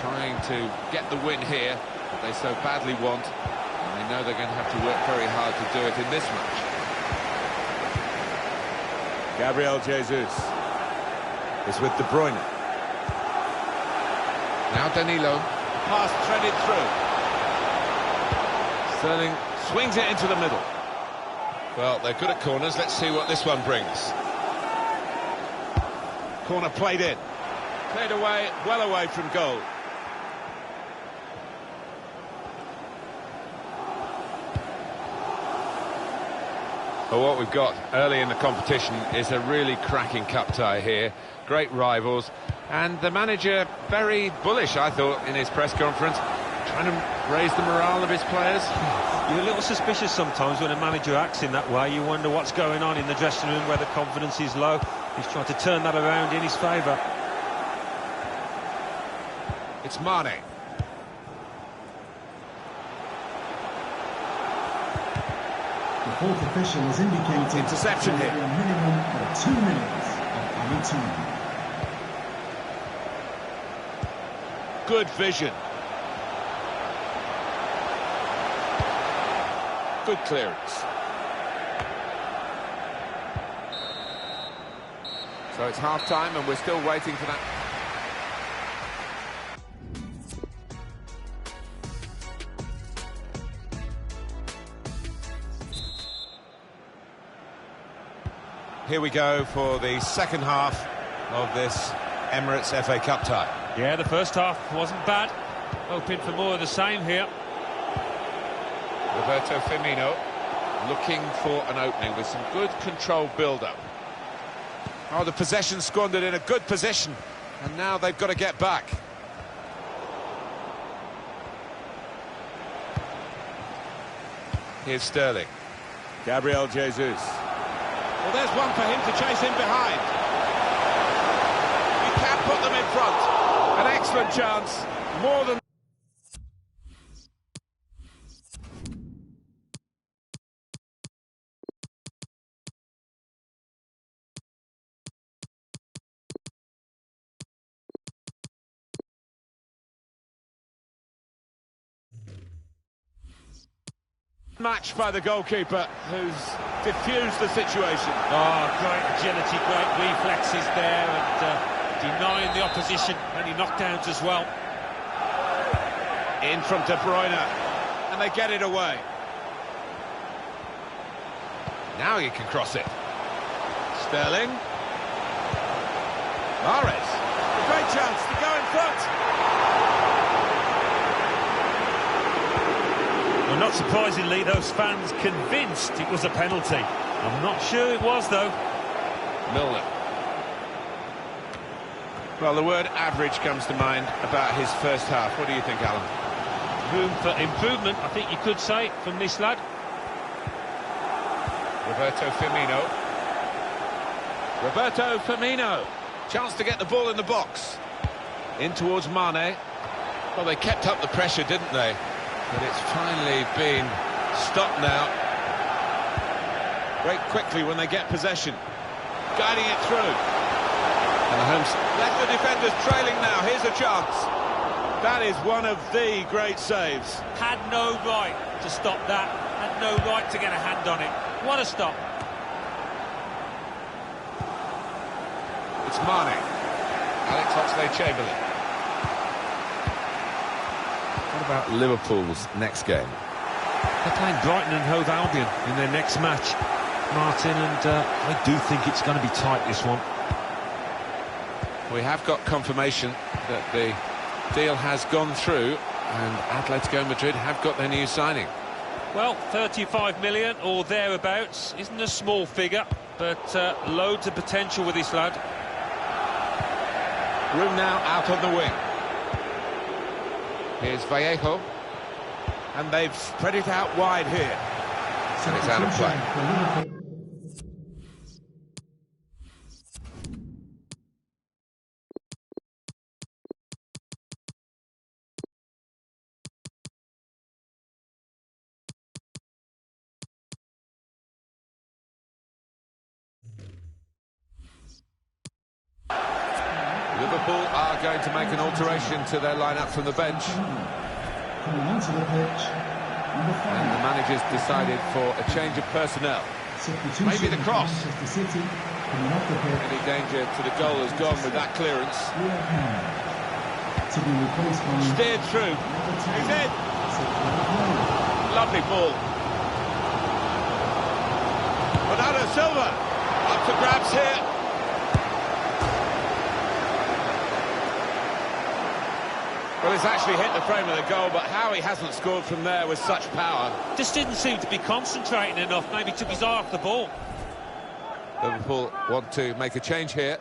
trying to get the win here that they so badly want, and they know they're going to have to work very hard to do it in this match. Gabriel Jesus is with De Bruyne. Now Danilo. Pass threaded through. Sterling swings it into the middle. Well, they're good at corners. Let's see what this one brings. Corner played in. Cleared away, well away from goal. Well, what we've got early in the competition is a really cracking cup tie here. Great rivals. And the manager, very bullish, I thought, in his press conference, trying to raise the morale of his players. You're a little suspicious sometimes when a manager acts in that way. You wonder what's going on in the dressing room where the confidence is low. He's trying to turn that around in his favour. It's Mane. The fourth official has indicated Interception here. a minimum of 2 minutes of added time. Good vision. Good clearance. So it's half-time and we're still waiting for that. Here we go for the second half of this Emirates FA Cup tie. Yeah, the first half wasn't bad. Hoping for more of the same here. Roberto Firmino looking for an opening with some good controlled build-up. Oh, the possession squandered in a good position, and now they've got to get back. Here's Sterling. Gabriel Jesus. Well, there's one for him to chase in behind. You can put them in front. An excellent chance. More than... match by the goalkeeper, who's diffused the situation. Oh, great agility, great reflexes there, and denying the opposition any knockdowns as well. In from De Bruyne, and they get it away. Now you can cross it. Sterling. Mahrez. A great chance to go in front. Well, not surprisingly, those fans convinced it was a penalty. I'm not sure it was, though. Milner. Well, the word average comes to mind about his first half. What do you think, Alan? Room for improvement, I think you could say, from this lad. Roberto Firmino. Roberto Firmino. Chance to get the ball in the box. In towards Mane. Well, they kept up the pressure, didn't they? But it's finally been stopped now. Break quickly when they get possession. Guiding it through. And the Holmes left the defenders trailing now. Here's a chance. That is one of the great saves. Had no right to stop that. Had no right to get a hand on it. What a stop. It's Mane. Alex Oxlade-Chamberlain. What about Liverpool's next game? They're playing Brighton and Hove Albion in their next match, Martin, and I do think it's going to be tight, this one. We have got confirmation that the deal has gone through, and Atletico Madrid have got their new signing. Well, 35 million or thereabouts isn't a small figure, but loads of potential with this lad. Room now out on the wing. Here's Vallejo, and they've spread it out wide here. And it's out of play. Liverpool are going to make an alteration to their lineup from the bench. Coming onto the pitch, number 5. And the manager's decided for a change of personnel. Maybe the cross. Manchester City, coming off the pitch. Any danger to the goal has gone with that clearance. To be replaced by Steered through. He's in. Lovely ball. Bernardo Silva. Up for grabs here. Well, it's actually hit the frame of the goal, but how he hasn't scored from there with such power. Just didn't seem to be concentrating enough, maybe took his eye off the ball. Liverpool want to make a change here.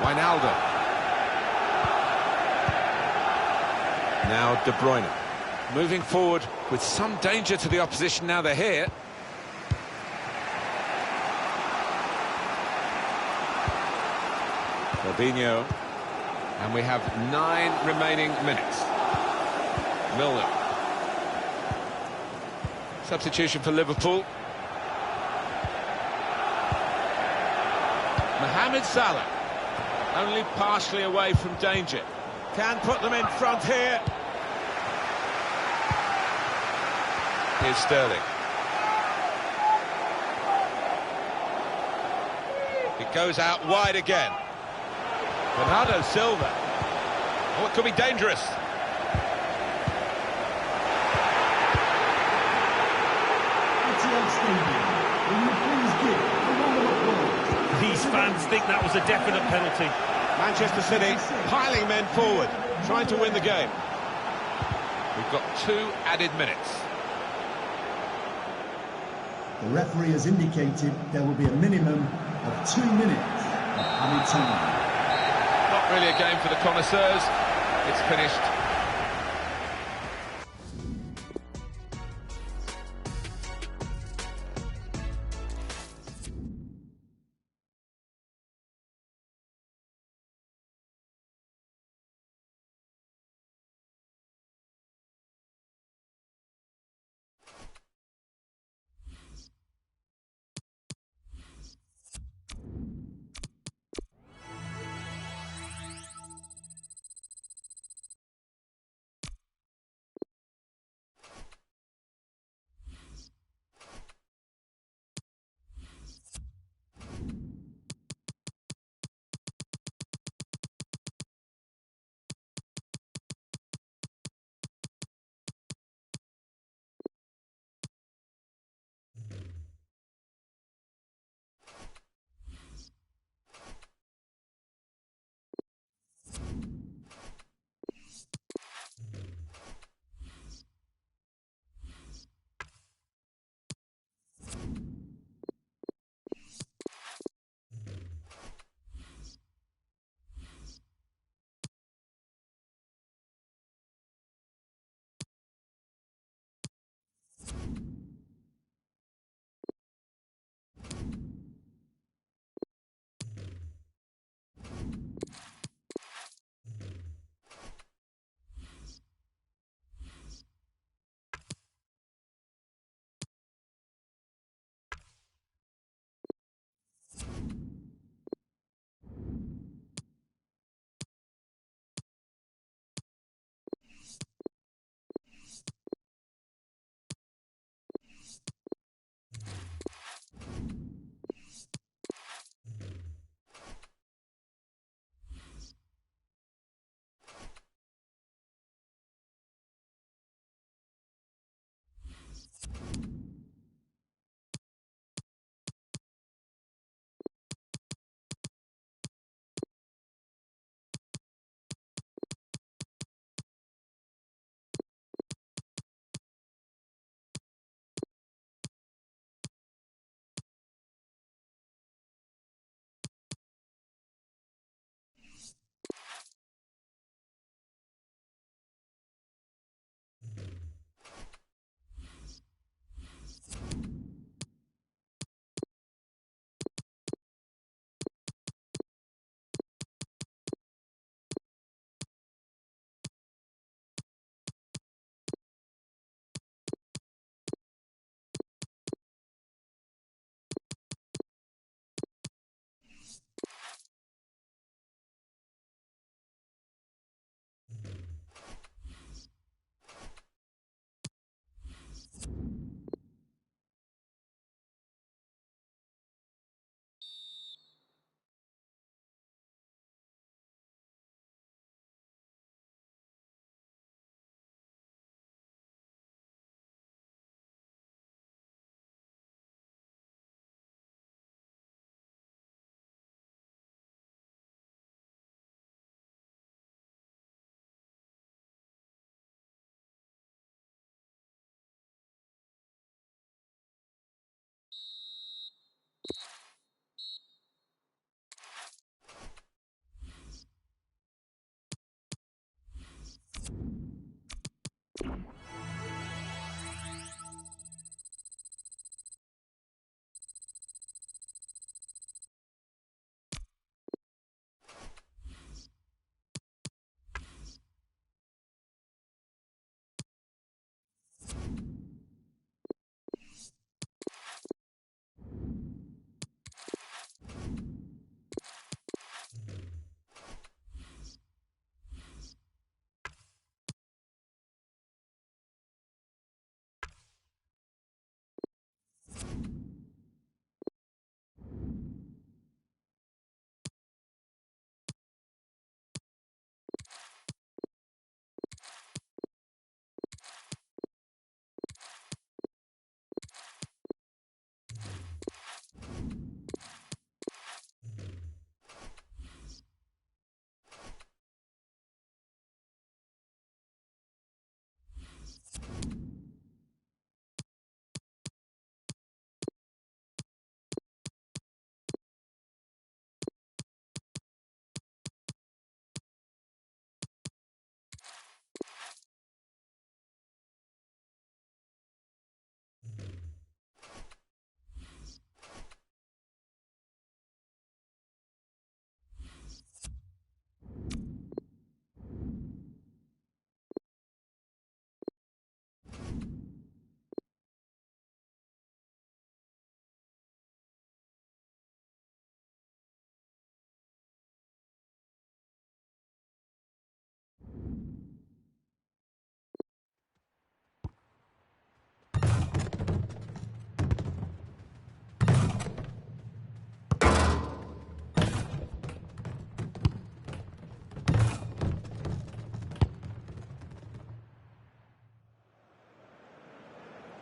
Wijnaldum. Now De Bruyne. Moving forward with some danger to the opposition now they're here. Fabinho. And we have 9 remaining minutes. Milner. Substitution for Liverpool. Mohamed Salah. Only partially away from danger. Can put them in front here. Here's Sterling. It goes out wide again. Bernardo Silva. Oh, it could be dangerous. These fans think that was a definite penalty. Manchester City piling men forward, trying to win the game. We've got 2 added minutes. The referee has indicated there will be a minimum of 2 minutes of added time. Not really a game for the connoisseurs. It's finished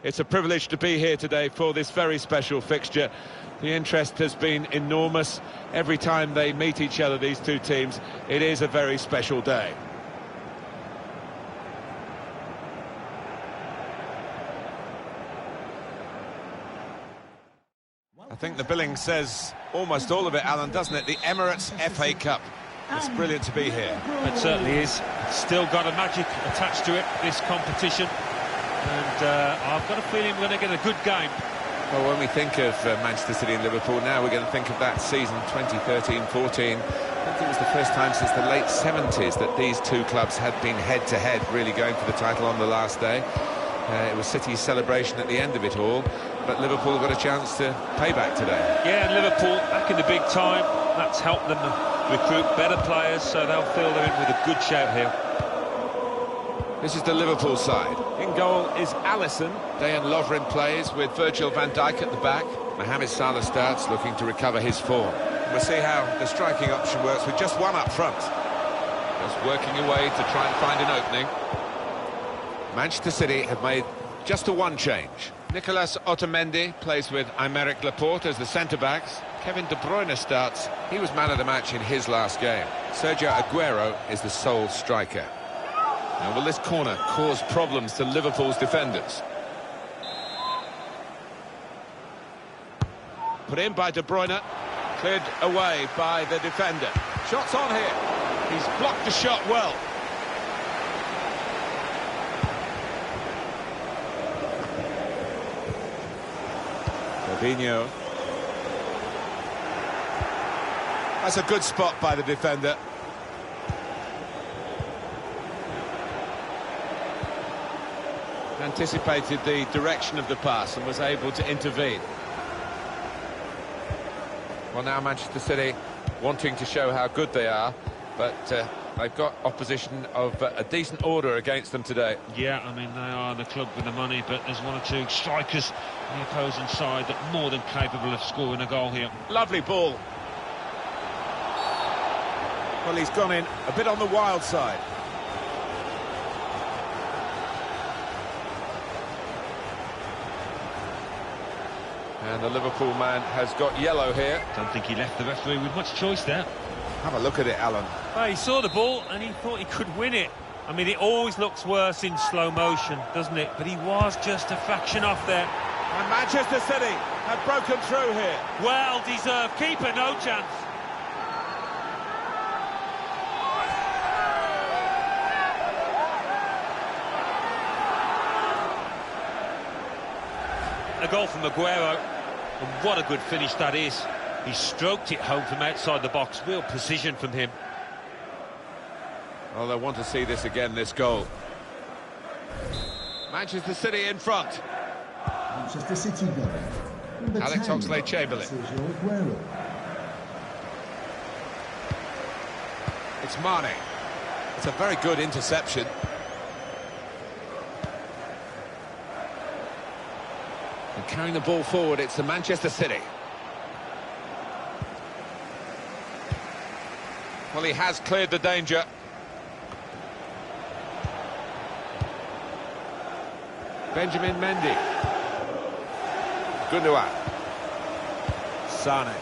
It's a privilege to be here today for this very special fixture. The interest has been enormous. Every time they meet each other, these two teams, it is a very special day. I think the billing says almost all of it, Alan, doesn't it? The Emirates FA Cup. It's brilliant to be here. It certainly is. It's still got a magic attached to it, this competition. And I've got a feeling we're going to get a good game. Well, when we think of Manchester City and Liverpool now, we're going to think of that season 2013-14. I think it was the first time since the late 70s that these two clubs had been head-to-head, really going for the title on the last day. It was City's celebration at the end of it all, but Liverpool have got a chance to pay back today. Yeah, and Liverpool back in the big time. That's helped them recruit better players, so they'll feel they're in with a good shout here. This is the Liverpool side. In goal is Alisson. Dejan Lovren plays with Virgil van Dijk at the back. Mohamed Salah starts, looking to recover his form. We'll see how the striking option works with just one up front. Just working away to try and find an opening. Manchester City have made just a one change. Nicolas Otamendi plays with Aymeric Laporte as the centre-backs. Kevin De Bruyne starts. He was man of the match in his last game. Sergio Aguero is the sole striker. Now, will this corner cause problems to Liverpool's defenders? Put in by De Bruyne. Cleared away by the defender. Shots on here. He's blocked the shot well. Fabinho. That's a good spot by the defender. Anticipated the direction of the pass and was able to intervene. Well, now Manchester City wanting to show how good they are, but they've got opposition of a decent order against them today. Yeah, I mean, they are the club with the money, but there's one or two strikers on the opposing side that are more than capable of scoring a goal here. Lovely ball. Well, he's gone in a bit on the wild side. And the Liverpool man has got yellow here. Don't think he left the referee with much choice there. Have a look at it, Alan. Well, he saw the ball and he thought he could win it. I mean, it always looks worse in slow motion, doesn't it? But he was just a fraction off there. And Manchester City have broken through here. Well deserved. Keeper, no chance. A goal from Aguero, and what a good finish that is. He stroked it home from outside the box. Real precision from him. Well, they'll want to see this again, this goal. Manchester City in front. Manchester City goal. Number Alex 10, Oxlade-Chamberlain. Sergio Aguero. It's Mane. It's a very good interception. And carrying the ball forward, it's the Manchester City. Well, he has cleared the danger. Benjamin Mendy. Gundogan. Sane.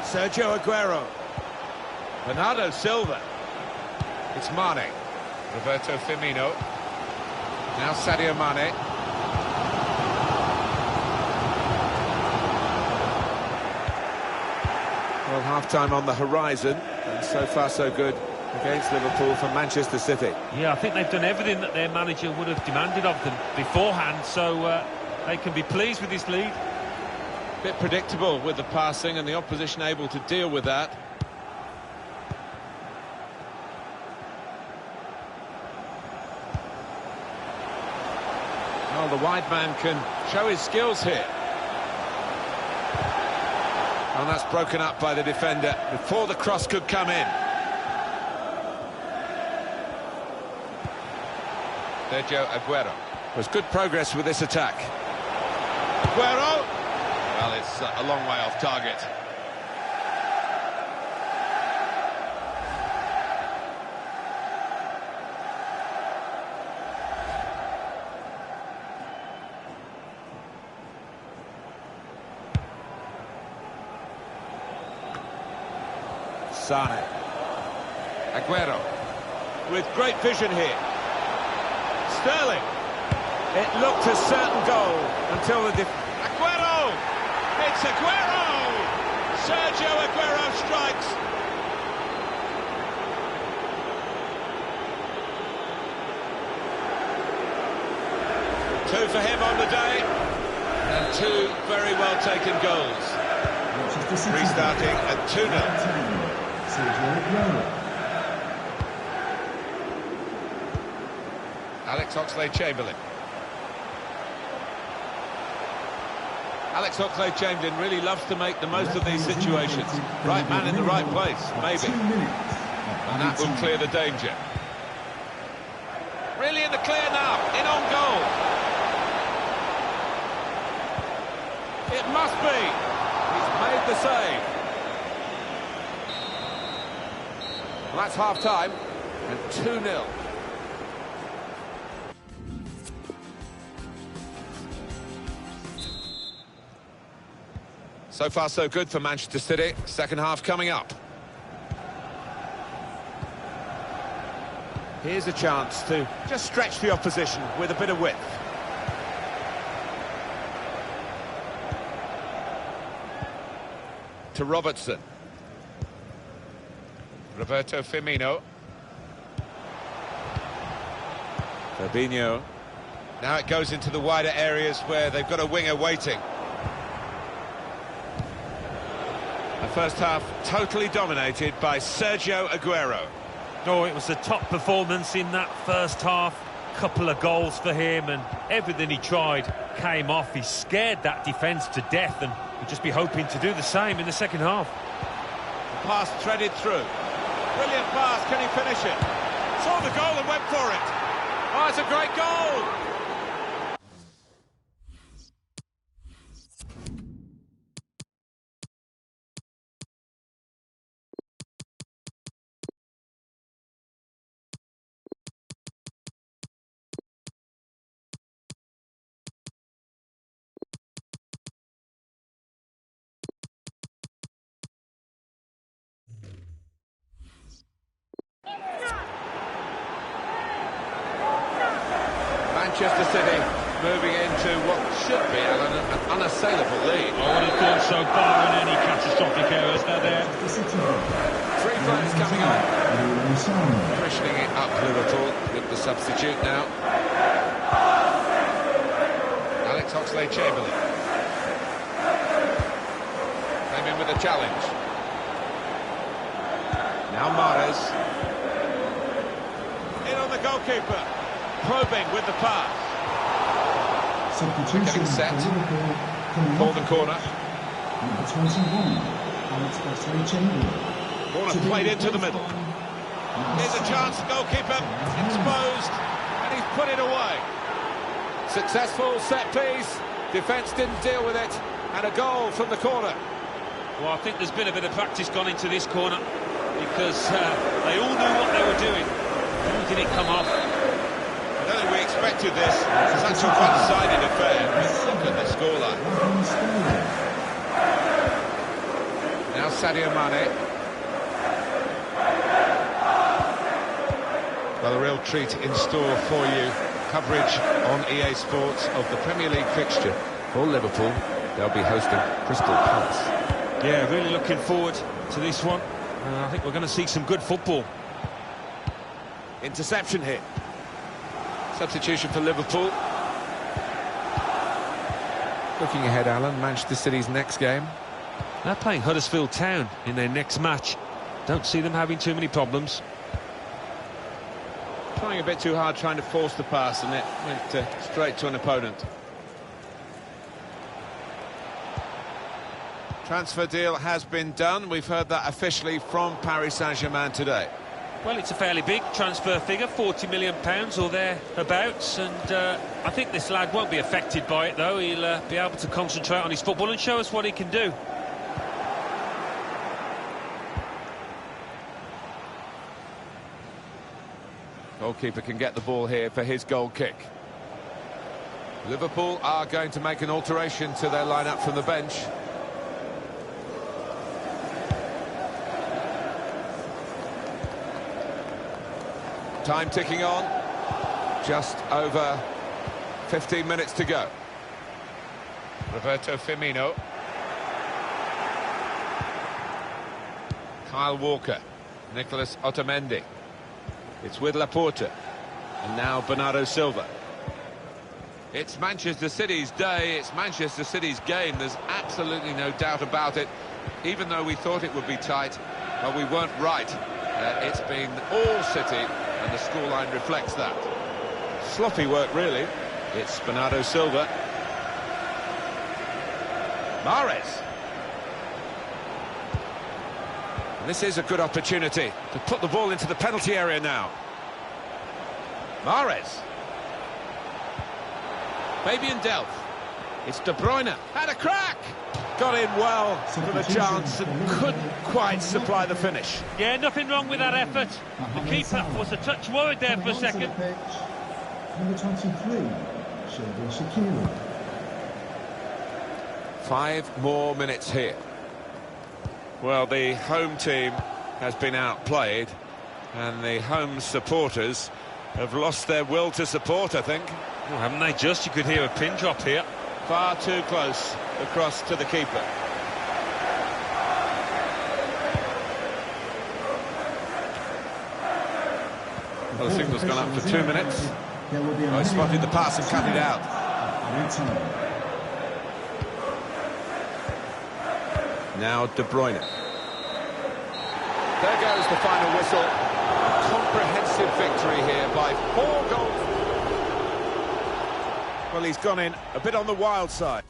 Sergio Aguero. Bernardo Silva. It's Mane. Roberto Firmino. Now Sadio Mane. Well, half-time on the horizon, and so far so good against Liverpool from Manchester City. Yeah, I think they've done everything that their manager would have demanded of them beforehand, so they can be pleased with this lead. Bit predictable with the passing and the opposition able to deal with that. Well, the wide man can show his skills here. And that's broken up by the defender before the cross could come in. Sergio Aguero. Was good progress with this attack. Aguero! Well, it's a long way off target. Sane. Aguero. With great vision here. Sterling. It looked a certain goal until the... Aguero! It's Aguero! Sergio Aguero strikes. Two for him on the day, and two very well taken goals. Restarting at 2-0. Alex Oxlade-Chamberlain. Alex Oxlade-Chamberlain really loves to make the most of these situations. Right man in the right place, maybe. And that will clear the danger. Really in the clear now, in on goal. It must be. He's made the save. Well, that's half-time, and 2-0. So far, so good for Manchester City. Second half coming up. Here's a chance to just stretch the opposition with a bit of width. To Robertson. Roberto Firmino. Fabinho. Now it goes into the wider areas where they've got a winger waiting. The first half totally dominated by Sergio Aguero. Oh, it was a top performance in that first half. Couple of goals for him, and everything he tried came off. He scared that defence to death, and we'll just be hoping to do the same in the second half. The pass threaded through. Brilliant pass, can he finish it? Saw the goal and went for it. Oh, it's a great goal! Manchester City moving into what should be an unassailable lead. I would have thought so, barring any catastrophic errors. They're there. Three players coming on. Freshening it up a little with the substitute now. Alex Oxlade-Chamberlain. Came in with a challenge. Now Mahrez. In on the goalkeeper. Probing with the pass. Getting set for the corner. Number 21, Alex Oxlade-Chamberlain. Corner played into the middle. Here's a chance, goalkeeper exposed, and he's put it away. Successful set piece. Defence didn't deal with it, and a goal from the corner. Well, I think there's been a bit of practice gone into this corner, because they all knew what they were doing. Why did it come off? I don't think we expected this. Such a one-sided affair. Look at the scoreline. Now Sadio Mane. Well, a real treat in store for you. Coverage on EA Sports of the Premier League fixture for Liverpool. They'll be hosting Crystal Palace. Yeah, really looking forward to this one. I think we're going to see some good football. Interception hit. Substitution for Liverpool. Looking ahead, Alan, Manchester City's next game. They're playing Huddersfield Town in their next match. Don't see them having too many problems. Trying a bit too hard, trying to force the pass, and it went straight to an opponent. Transfer deal has been done. We've heard that officially from Paris Saint-Germain today. Well, it's a fairly big transfer figure, £40 million or thereabouts, and I think this lad won't be affected by it, though. He'll be able to concentrate on his football and show us what he can do. Goalkeeper can get the ball here for his goal kick. Liverpool are going to make an alteration to their lineup from the bench. Time ticking on. Just over 15 minutes to go. Roberto Firmino. Kyle Walker. Nicholas Otamendi. It's with Laporta. And now Bernardo Silva. It's Manchester City's day, it's Manchester City's game, there's absolutely no doubt about it. Even though we thought it would be tight, well, we weren't right. It's been all City, and the scoreline reflects that. Sloppy work, really. It's Bernardo Silva. Mahrez. And this is a good opportunity to put the ball into the penalty area now. Mahrez. Fabian Delph. It's De Bruyne. Had a crack! Got in well for the chance and couldn't quite supply the finish. Yeah, nothing wrong with that effort. The keeper was a touch worried there for a second. Number 23, Xherdan Shaqiri. 5 more minutes here. Well, the home team has been outplayed, and the home supporters have lost their will to support, I think. Well, haven't they just? You could hear a pin drop here. Far too close across to the keeper. Well, the signal's gone up for 2 minutes. Oh, he spotted the pass and cut it out. Now De Bruyne. There goes the final whistle. A comprehensive victory here by 4 goals. Well, he's gone in a bit on the wild side.